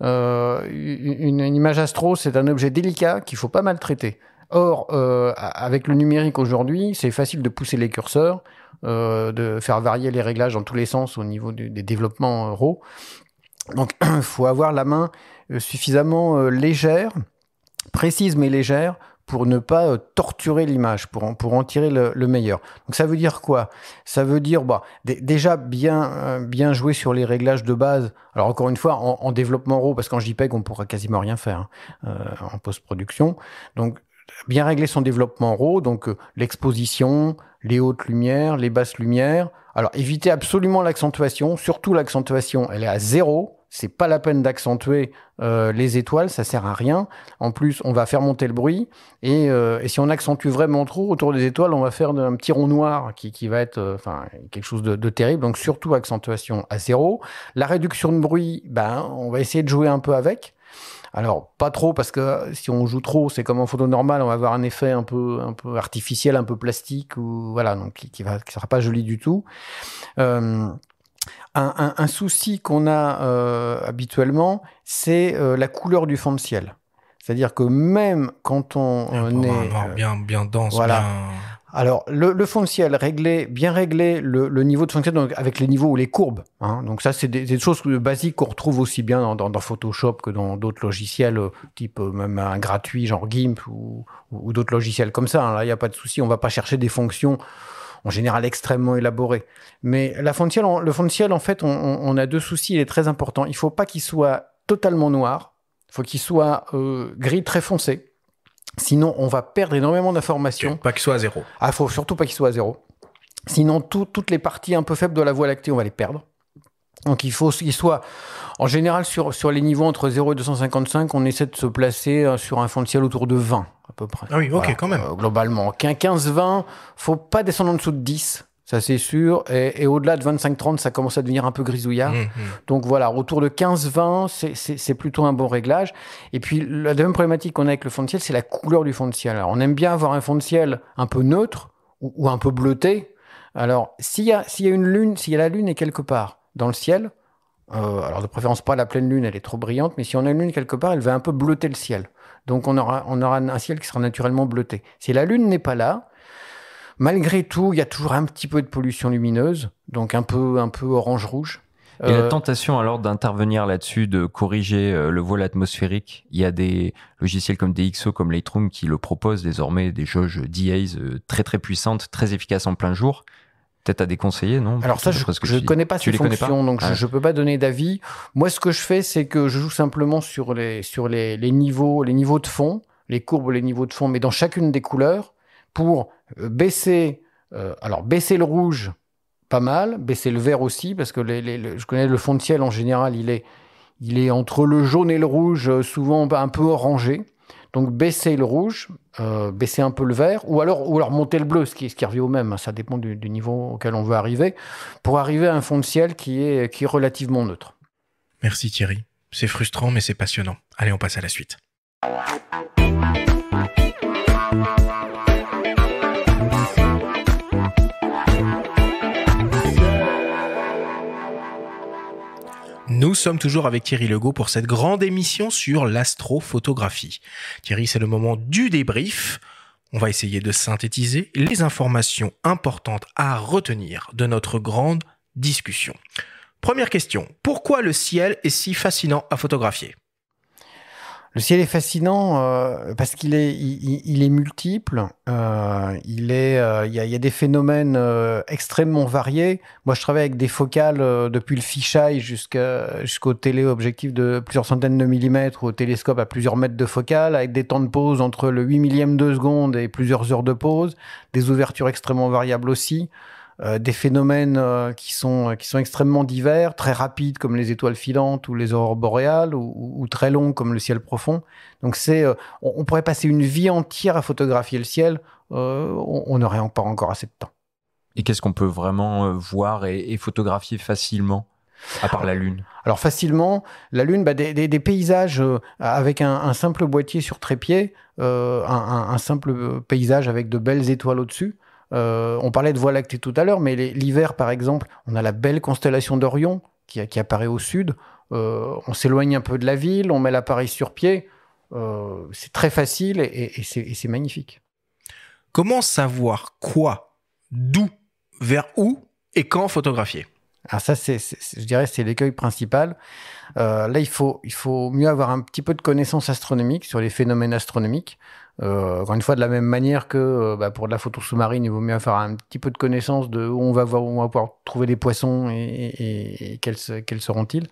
Une image astro, c'est un objet délicat qu'il faut pas maltraiter. Or, avec le numérique aujourd'hui, c'est facile de pousser les curseurs, de faire varier les réglages dans tous les sens au niveau des développements RAW. Donc, il faut avoir la main suffisamment légère, précise mais légère, pour ne pas torturer l'image, pour en tirer le meilleur. Donc ça veut dire quoi? Ça veut dire déjà bien jouer sur les réglages de base. Alors encore une fois, en développement RAW, parce qu'en JPEG, on pourra quasiment rien faire en post-production. Donc bien régler son développement RAW, donc l'exposition, les hautes lumières, les basses lumières. Alors éviter absolument l'accentuation, surtout l'accentuation, elle est à 0. C'est pas la peine d'accentuer les étoiles, ça sert à rien. En plus, on va faire monter le bruit et si on accentue vraiment trop autour des étoiles, on va faire un petit rond noir qui va être quelque chose de terrible. Donc surtout accentuation à 0. La réduction de bruit, on va essayer de jouer un peu avec. Alors pas trop, parce que si on joue trop, c'est comme en photo normale, on va avoir un effet un peu artificiel, un peu plastique, ou voilà, donc qui sera pas joli du tout. Un souci qu'on a habituellement, c'est la couleur du fond de ciel. C'est-à-dire que même quand on est bien dense, voilà. Alors le fond de ciel bien réglé le niveau de fond de ciel, donc avec les niveaux ou les courbes. Donc ça, c'est des choses basiques qu'on retrouve aussi bien dans Photoshop que dans d'autres logiciels, type même un gratuit genre GIMP ou d'autres logiciels comme ça. Là, il n'y a pas de souci. On va pas chercher des fonctions en général extrêmement élaboré. Mais le fond de ciel, en fait, on a 2 soucis, il est très important. Il ne faut pas qu'il soit totalement noir, il faut qu'il soit gris très foncé. Sinon, on va perdre énormément d'informations. Pas qu'il soit à 0. Il ne faut surtout pas qu'il soit à 0. Sinon, toutes les parties un peu faibles de la Voie lactée, on va les perdre. Donc, il faut qu'il soit... En général, sur les niveaux entre 0 et 255, on essaie de se placer sur un fond de ciel autour de 20, à peu près. Ah oui, ok, voilà, quand même. Globalement. 15-20, faut pas descendre en dessous de 10, ça c'est sûr. Et au-delà de 25-30, ça commence à devenir un peu grisouillard. Donc voilà, autour de 15-20, c'est plutôt un bon réglage. Et puis, la deuxième problématique qu'on a avec le fond de ciel, c'est la couleur du fond de ciel. Alors, on aime bien avoir un fond de ciel un peu neutre ou un peu bleuté. Alors, s'il y a la lune est quelque part dans le ciel, alors de préférence pas la pleine lune, elle est trop brillante, mais si on a une lune quelque part, elle va un peu bleuter le ciel. Donc on aura un ciel qui sera naturellement bleuté. Si la lune n'est pas là, malgré tout, il y a toujours un petit peu de pollution lumineuse, donc un peu orange-rouge. Et la tentation alors d'intervenir là-dessus, de corriger le voile atmosphérique, il y a des logiciels comme DxO, comme Lightroom qui le proposent désormais, des jauges d'EAs très très puissantes, très efficaces en plein jour. Peut-être à déconseiller, non? Alors ça, je ne connais pas ces fonctions, donc je ne peux pas donner d'avis. Moi, ce que je fais, c'est que je joue simplement sur les niveaux de fond, les courbes, les niveaux de fond, mais dans chacune des couleurs, pour baisser le rouge pas mal, baisser le vert aussi, parce que je connais le fond de ciel en général, il est entre le jaune et le rouge, souvent un peu orangé. Donc baisser le rouge, baisser un peu le vert, ou alors monter le bleu, ce qui revient au même, ça dépend du niveau auquel on veut arriver, pour arriver à un fond de ciel qui est relativement neutre. Merci Thierry, c'est frustrant mais c'est passionnant. Allez, on passe à la suite. Nous sommes toujours avec Thierry Legault pour cette grande émission sur l'astrophotographie. Thierry, c'est le moment du débrief. On va essayer de synthétiser les informations importantes à retenir de notre grande discussion. Première question, pourquoi le ciel est si fascinant à photographier ? Le ciel est fascinant parce qu'il est multiple. Il y a des phénomènes extrêmement variés. Moi, je travaille avec des focales depuis le fisheye jusqu'au téléobjectif de plusieurs centaines de millimètres ou au télescope à plusieurs mètres de focale, avec des temps de pause entre le 8 millième de seconde et plusieurs heures de pause, des ouvertures extrêmement variables aussi. Des phénomènes qui sont extrêmement divers, très rapides comme les étoiles filantes ou les aurores boréales, ou très longs comme le ciel profond. Donc on pourrait passer une vie entière à photographier le ciel, on n'aurait pas encore assez de temps. Et qu'est-ce qu'on peut vraiment voir et photographier facilement, à part la Lune ? Alors facilement, la Lune, des paysages avec un simple boîtier sur trépied, un simple paysage avec de belles étoiles au-dessus. On parlait de Voie lactée tout à l'heure, mais l'hiver, par exemple, on a la belle constellation d'Orion qui apparaît au sud. On s'éloigne un peu de la ville, on met l'appareil sur pied. C'est très facile et c'est magnifique. Comment savoir quoi, d'où, vers où et quand photographier ? Alors ça, je dirais, c'est l'écueil principal. Là, il faut mieux avoir un petit peu de connaissances astronomiques sur les phénomènes astronomiques. Encore une fois, de la même manière que pour de la photo sous-marine, il vaut mieux avoir un petit peu de connaissance de où on va pouvoir trouver des poissons et quels seront-ils.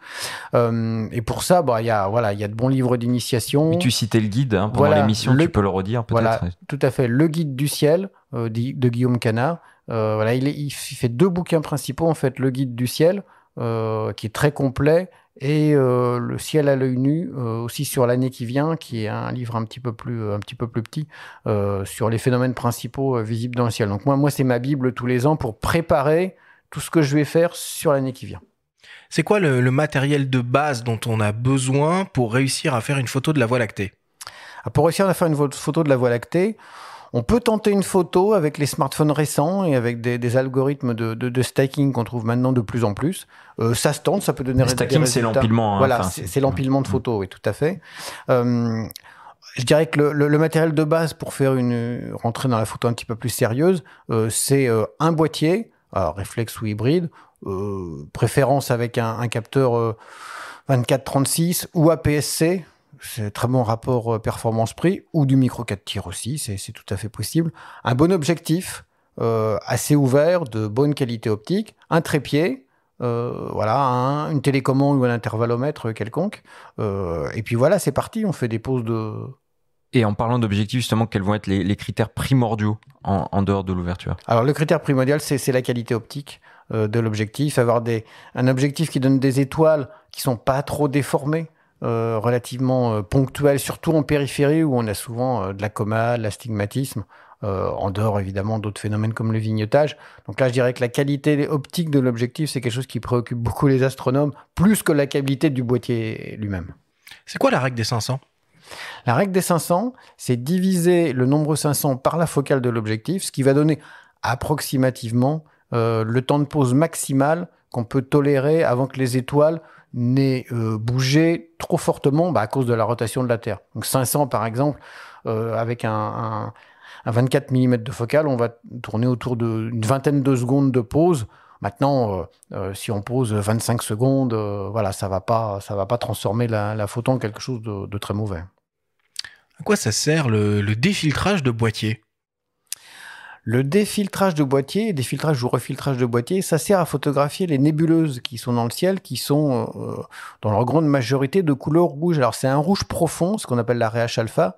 Et pour ça, il y a de bons livres d'initiation. Mais tu citais le guide pendant l'émission, tu peux le redire peut-être. Voilà, tout à fait. Le guide du ciel de Guillaume Canard. Il fait 2 bouquins principaux en fait, le guide du ciel qui est très complet et le ciel à l'œil nu aussi sur l'année qui vient, qui est un livre un petit peu plus petit sur les phénomènes principaux visibles dans le ciel. Donc moi c'est ma bible tous les ans pour préparer tout ce que je vais faire sur l'année qui vient. C'est quoi le matériel de base dont on a besoin pour réussir à faire une photo de la Voie lactée ? Pour réussir à faire une photo de la Voie lactée, on peut tenter une photo avec les smartphones récents et avec des algorithmes de stacking qu'on trouve maintenant de plus en plus. Ça se tente, ça peut donner des résultats. Stacking, c'est l'empilement. Voilà, c'est l'empilement de photos, oui, tout à fait. Je dirais que le matériel de base pour rentrer dans la photo un petit peu plus sérieuse, c'est un boîtier, réflexe ou hybride, préférence avec un capteur 24-36 ou APS-C. C'est très bon rapport performance-prix, ou du micro 4 tirs aussi, c'est tout à fait possible. Un bon objectif, assez ouvert, de bonne qualité optique, un trépied, une télécommande ou un intervallomètre quelconque. Et puis voilà, c'est parti, on fait des poses de... Et en parlant d'objectifs, justement, quels vont être les critères primordiaux en dehors de l'ouverture ? Alors le critère primordial, c'est la qualité optique de l'objectif, avoir un objectif qui donne des étoiles qui sont pas trop déformées, relativement ponctuel, surtout en périphérie où on a souvent de la coma, de l'astigmatisme, en dehors évidemment d'autres phénomènes comme le vignettage. Donc là, je dirais que la qualité optique de l'objectif, c'est quelque chose qui préoccupe beaucoup les astronomes, plus que la qualité du boîtier lui-même. C'est quoi la règle des 500 ? La règle des 500, c'est diviser le nombre 500 par la focale de l'objectif, ce qui va donner approximativement le temps de pause maximal qu'on peut tolérer avant que les étoiles n'aient bougé trop fortement à cause de la rotation de la Terre. Donc 500 par exemple, avec un 24 mm de focale, on va tourner autour d'une vingtaine de secondes de pause. Maintenant, si on pose 25 secondes, ça va pas transformer la photo en quelque chose de très mauvais. À quoi ça sert le défiltrage de boîtier ? Le défiltrage de boîtier, défiltrage ou refiltrage de boîtier, ça sert à photographier les nébuleuses qui sont dans le ciel, qui sont dans leur grande majorité de couleur rouge. Alors c'est un rouge profond, ce qu'on appelle la RH alpha,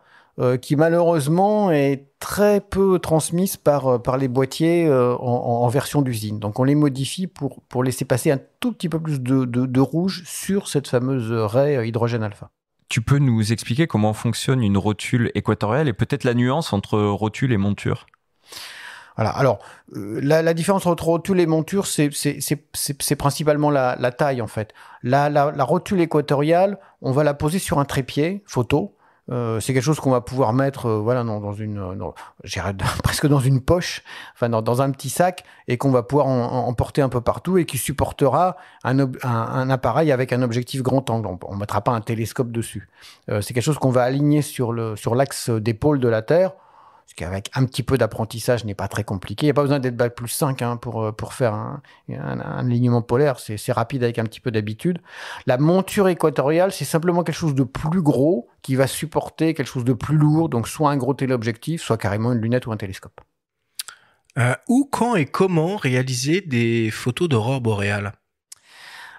qui malheureusement est très peu transmise par les boîtiers en version d'usine. Donc on les modifie pour laisser passer un tout petit peu plus de rouge sur cette fameuse raie hydrogène alpha. Tu peux nous expliquer comment fonctionne une rotule équatoriale et peut-être la nuance entre rotule et monture ? Voilà. Alors, la différence entre rotule et monture, c'est principalement la taille, en fait. La rotule équatoriale, on va la poser sur un trépied photo C'est quelque chose qu'on va pouvoir mettre presque dans une poche, enfin dans un petit sac, et qu'on va pouvoir en porter un peu partout, et qui supportera un appareil avec un objectif grand angle. On ne mettra pas un télescope dessus. C'est quelque chose qu'on va aligner sur l'axe d'épaule de la Terre, ce qui, avec un petit peu d'apprentissage, n'est pas très compliqué. Il n'y a pas besoin d'être bac plus 5 pour faire un alignement polaire. C'est rapide avec un petit peu d'habitude. La monture équatoriale, c'est simplement quelque chose de plus gros qui va supporter quelque chose de plus lourd, donc soit un gros téléobjectif, soit carrément une lunette ou un télescope. Où, quand et comment réaliser des photos d'aurore boréale ?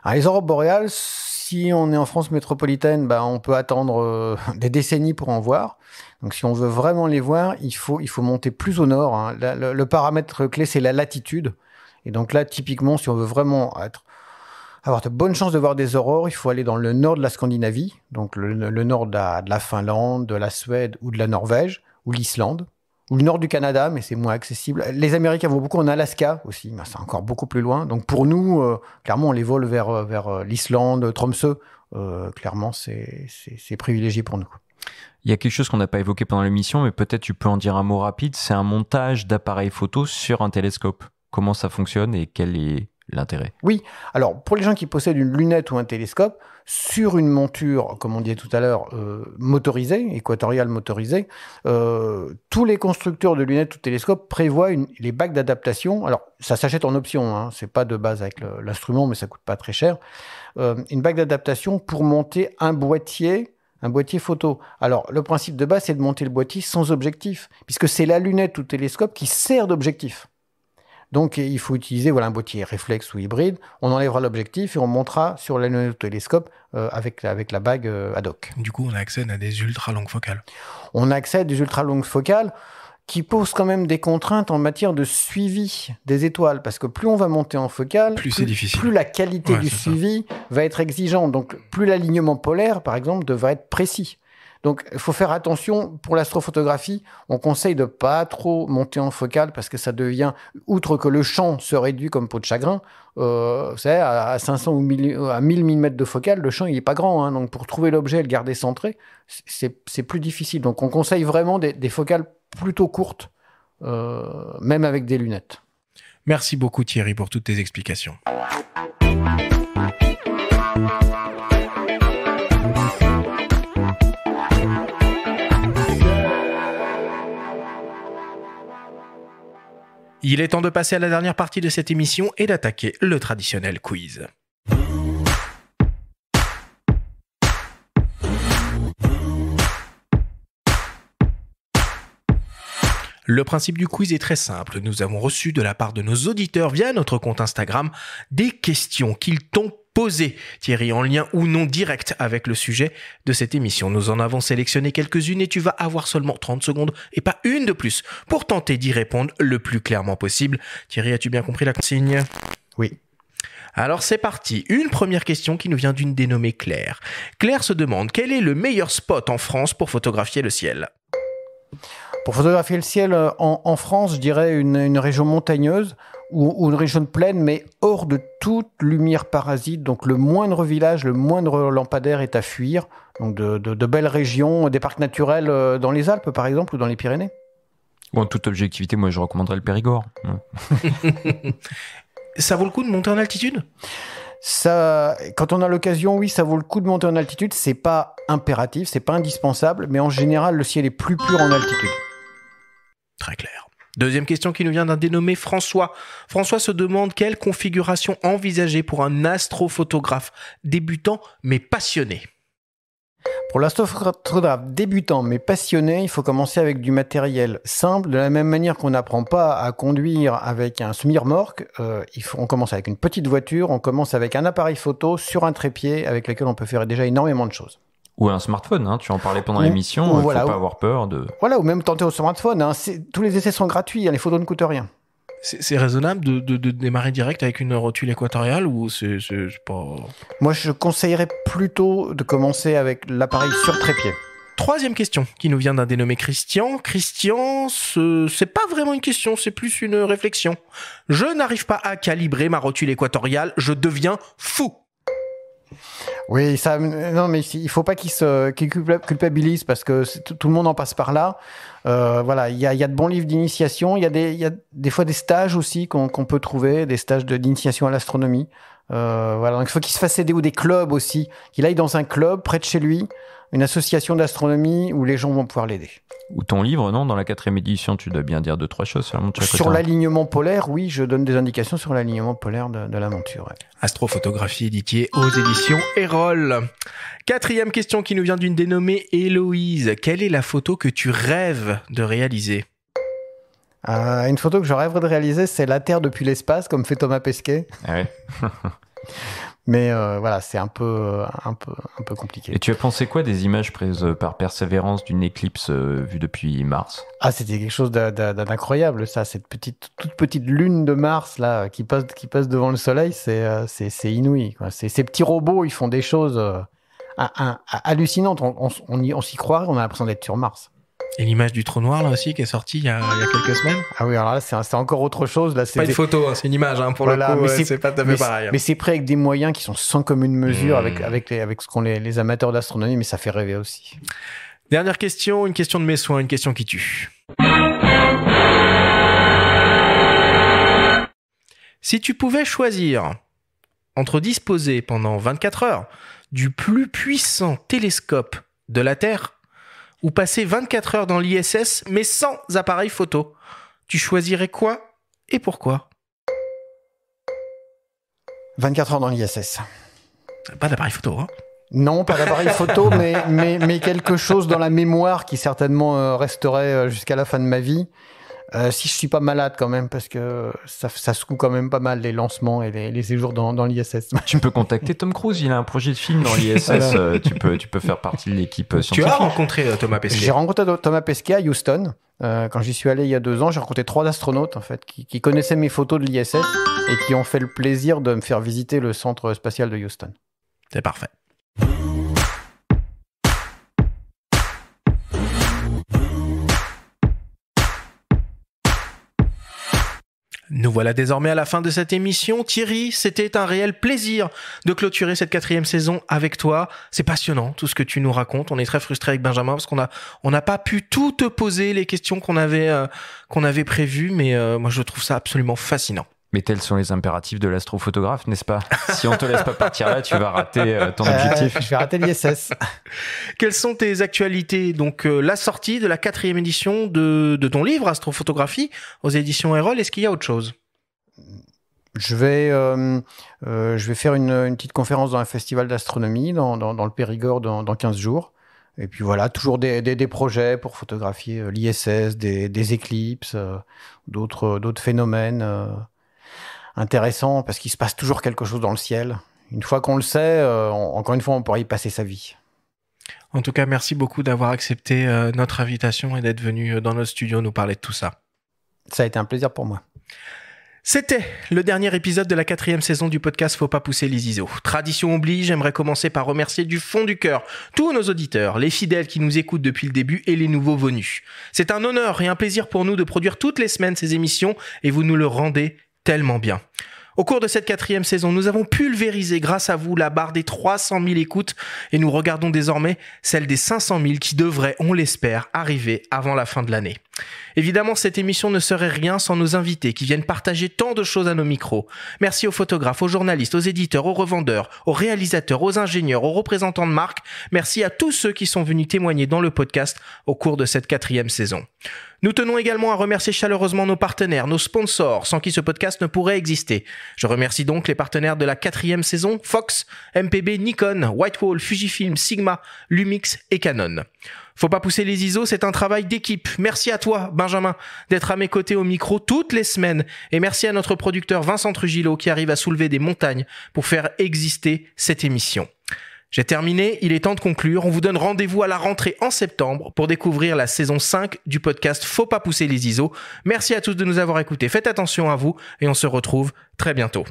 Alors, les aurores boréales, si on est en France métropolitaine, on peut attendre des décennies pour en voir. Donc, si on veut vraiment les voir, il faut monter plus au nord, hein. Le paramètre clé, c'est la latitude. Et donc là, typiquement, si on veut vraiment avoir de bonnes chances de voir des aurores, il faut aller dans le nord de la Scandinavie, donc le nord de la Finlande, de la Suède ou de la Norvège, ou l'Islande, ou le nord du Canada, mais c'est moins accessible. Les Américains vont beaucoup en Alaska aussi, mais c'est encore beaucoup plus loin. Donc pour nous, clairement, on les vole vers l'Islande, Tromsø. Clairement, c'est privilégié pour nous. Il y a quelque chose qu'on n'a pas évoqué pendant l'émission, mais peut-être tu peux en dire un mot rapide. C'est un montage d'appareils photo sur un télescope. Comment ça fonctionne et quel est l'intérêt ? Oui, alors pour les gens qui possèdent une lunette ou un télescope, sur une monture, comme on disait tout à l'heure, motorisée, équatoriale motorisée, tous les constructeurs de lunettes ou de télescopes prévoient les bacs d'adaptation. Alors, ça s'achète en option, hein, c'est pas de base avec l'instrument, mais ça coûte pas très cher. Une bac d'adaptation pour monter un boîtier photo. Alors, le principe de base, c'est de monter le boîtier sans objectif, puisque c'est la lunette ou télescope qui sert d'objectif. Donc, il faut utiliser un boîtier réflexe ou hybride. On enlèvera l'objectif et on montera sur la lunette ou télescope avec la bague ad hoc. Du coup, on a accès à des ultra longues focales. On a accès à des ultra longues focales qui posent quand même des contraintes en matière de suivi des étoiles, parce que plus on va monter en focale, plus c'est difficile. Plus la qualité du suivi va être exigeante. Donc, plus l'alignement polaire, par exemple, devra être précis. Donc, il faut faire attention. Pour l'astrophotographie, on conseille de pas trop monter en focale parce que ça devient, outre que le champ se réduit comme peau de chagrin, vous savez, à 500 ou à 1000 mm de focale, le champ, il est pas grand, hein. Donc, pour trouver l'objet et le garder centré, c'est plus difficile. Donc, on conseille vraiment des focales plutôt courtes, même avec des lunettes. Merci beaucoup Thierry pour toutes tes explications. Il est temps de passer à la dernière partie de cette émission et d'attaquer le traditionnel quiz. Le principe du quiz est très simple. Nous avons reçu de la part de nos auditeurs via notre compte Instagram des questions qu'ils t'ont posées, Thierry, en lien ou non direct avec le sujet de cette émission. Nous en avons sélectionné quelques-unes et tu vas avoir seulement 30 secondes et pas une de plus pour tenter d'y répondre le plus clairement possible. Thierry, as-tu bien compris la consigne ? Oui. Alors c'est parti. Une première question qui nous vient d'une dénommée Claire. Claire se demande quel est le meilleur spot en France pour photographier le ciel ? Pour photographier le ciel en France, je dirais une région montagneuse ou une région de plaine, mais hors de toute lumière parasite. Donc le moindre village, le moindre lampadaire est à fuir. Donc de belles régions, des parcs naturels dans les Alpes par exemple ou dans les Pyrénées. Bon, en toute objectivité, moi je recommanderais le Périgord. Ça vaut le coup de monter en altitude ? Ça, quand on a l'occasion, oui, ça vaut le coup de monter en altitude. C'est pas impératif, c'est pas indispensable, mais en général, le ciel est plus pur en altitude. Très clair. Deuxième question qui nous vient d'un dénommé François. François se demande quelle configuration envisager pour un astrophotographe débutant mais passionné. Pour l'astrophotographe débutant mais passionné, il faut commencer avec du matériel simple. De la même manière qu'on n'apprend pas à conduire avec un semi-remorque, on commence avec une petite voiture, on commence avec un appareil photo sur un trépied avec lequel on peut faire déjà énormément de choses. Ou un smartphone, hein, tu en parlais pendant l'émission, il ne faut pas avoir peur de... Voilà, ou même tenter au smartphone. Hein, tous les essais sont gratuits, hein, les photos ne coûtent rien. C'est raisonnable de démarrer direct avec une rotule équatoriale ou c'est pas... Moi, je conseillerais plutôt de commencer avec l'appareil sur trépied. Troisième question qui nous vient d'un dénommé Christian. Christian, c'est pas vraiment une question, c'est plus une réflexion. Je n'arrive pas à calibrer ma rotule équatoriale, je deviens fou. Oui, ça, non, mais il faut pas qu'il culpabilise parce que tout le monde en passe par là. Voilà, il y a de bons livres d'initiation. Il y a des fois des stages aussi qu'on peut trouver, des stages d'initiation à l'astronomie. Voilà, donc il faut qu'il se fasse aider, ou des clubs aussi, qu'il aille dans un club près de chez lui, une association d'astronomie où les gens vont pouvoir l'aider. Ou ton livre, non? Dans la 4e édition, tu dois bien dire 2-3 choses sur la monture. Sur l'alignement polaire, oui, je donne des indications sur l'alignement polaire de la monture. Ouais. Astrophotographie éditiée aux éditions Erol. 4e question qui nous vient d'une dénommée Héloïse. Quelle est la photo que tu rêves de réaliser? Une photo que je rêverais de réaliser, c'est la Terre depuis l'espace, comme fait Thomas Pesquet. Ah ouais. Mais voilà, c'est un peu compliqué. Et tu as pensé quoi des images prises par Persévérance d'une éclipse vue depuis Mars? Ah, c'était quelque chose d'incroyable, ça. Cette toute petite lune de Mars là qui passe devant le Soleil, c'est inouï, quoi. Ces petits robots, ils font des choses hallucinantes. On s'y croirait, on a l'impression d'être sur Mars. Et l'image du trou noir là aussi qui est sortie il y a quelques semaines. Ah oui, alors là c'est encore autre chose. Là, c'est pas une photo, hein, c'est une image pour le coup. C'est pas tout à fait pareil. Mais c'est pris avec des moyens qui sont sans commune mesure avec ce qu'ont les amateurs d'astronomie, mais ça fait rêver aussi. Dernière question, une question de mes soins, une question qui tue. Si tu pouvais choisir entre disposer pendant 24 heures du plus puissant télescope de la Terre ou passer 24 heures dans l'ISS, mais sans appareil photo, tu choisirais quoi et pourquoi? 24 heures dans l'ISS. Pas d'appareil photo, hein? Non, pas d'appareil photo, mais quelque chose dans la mémoire qui certainement resterait jusqu'à la fin de ma vie. Si je suis pas malade quand même, parce que ça secoue quand même pas mal les lancements et les séjours dans l'ISS. Tu peux contacter Tom Cruise, il a un projet de film dans l'ISS. Tu peux faire partie de l'équipe scientifique. Tu as rencontré Thomas Pesquet? J'ai rencontré Thomas Pesquet à Houston. Quand j'y suis allé il y a 2 ans, j'ai rencontré 3 astronautes en fait qui connaissaient mes photos de l'ISS et qui ont fait le plaisir de me faire visiter le centre spatial de Houston. C'est parfait. Nous voilà désormais à la fin de cette émission. Thierry, c'était un réel plaisir de clôturer cette 4e saison avec toi. C'est passionnant tout ce que tu nous racontes. On est très frustrés avec Benjamin parce qu'on n'a pas pu tout te poser les questions qu'on avait prévues, mais moi je trouve ça absolument fascinant. Mais tels sont les impératifs de l'astrophotographe, n'est-ce pas? Si on te laisse pas partir là, tu vas rater ton objectif. Je vais rater l'ISS. Quelles sont tes actualités? Donc la sortie de la 4e édition de ton livre Astrophotographie aux éditions Erol. Est-ce qu'il y a autre chose? Je vais faire une petite conférence dans un festival d'astronomie dans le Périgord dans 15 jours. Et puis voilà, toujours des projets pour photographier l'ISS, des éclipses, d'autres phénomènes intéressant parce qu'il se passe toujours quelque chose dans le ciel. Une fois qu'on le sait, encore une fois, on pourrait y passer sa vie. En tout cas, merci beaucoup d'avoir accepté notre invitation et d'être venu dans notre studio nous parler de tout ça. Ça a été un plaisir pour moi. C'était le dernier épisode de la 4e saison du podcast Faut pas pousser les ISO. Tradition oblige, j'aimerais commencer par remercier du fond du cœur tous nos auditeurs, les fidèles qui nous écoutent depuis le début et les nouveaux venus. C'est un honneur et un plaisir pour nous de produire toutes les semaines ces émissions et vous nous le rendez tellement bien. Au cours de cette 4e saison, nous avons pulvérisé grâce à vous la barre des 300 000 écoutes et nous regardons désormais celle des 500 000 qui devrait, on l'espère, arriver avant la fin de l'année. Évidemment, cette émission ne serait rien sans nos invités qui viennent partager tant de choses à nos micros. Merci aux photographes, aux journalistes, aux éditeurs, aux revendeurs, aux réalisateurs, aux ingénieurs, aux représentants de marque. Merci à tous ceux qui sont venus témoigner dans le podcast au cours de cette 4e saison. Nous tenons également à remercier chaleureusement nos partenaires, nos sponsors, sans qui ce podcast ne pourrait exister. Je remercie donc les partenaires de la 4e saison, Fox, MPB, Nikon, Whitewall, Fujifilm, Sigma, Lumix et Canon. Faut pas pousser les ISO, c'est un travail d'équipe. Merci à toi, Benjamin, d'être à mes côtés au micro toutes les semaines. Et merci à notre producteur Vincent Trujillo qui arrive à soulever des montagnes pour faire exister cette émission. J'ai terminé, il est temps de conclure. On vous donne rendez-vous à la rentrée en septembre pour découvrir la saison 5 du podcast Faut pas pousser les ISO. Merci à tous de nous avoir écoutés. Faites attention à vous et on se retrouve très bientôt.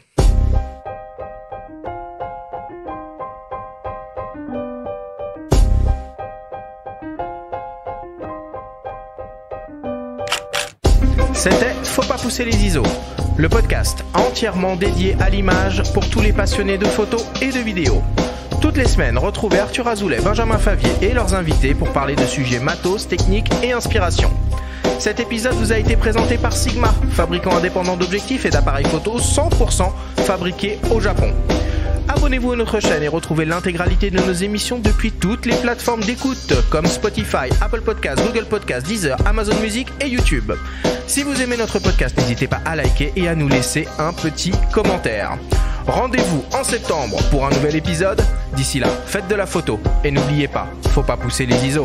C'était Faut pas pousser les ISO, le podcast entièrement dédié à l'image pour tous les passionnés de photos et de vidéos. Toutes les semaines, retrouvez Arthur Azoulay, Benjamin Favier et leurs invités pour parler de sujets matos, techniques et inspiration. Cet épisode vous a été présenté par Sigma, fabricant indépendant d'objectifs et d'appareils photo 100% fabriqués au Japon. Abonnez-vous à notre chaîne et retrouvez l'intégralité de nos émissions depuis toutes les plateformes d'écoute comme Spotify, Apple Podcasts, Google Podcasts, Deezer, Amazon Music et YouTube. Si vous aimez notre podcast, n'hésitez pas à liker et à nous laisser un petit commentaire. Rendez-vous en septembre pour un nouvel épisode. D'ici là, faites de la photo et n'oubliez pas, faut pas pousser les ISO.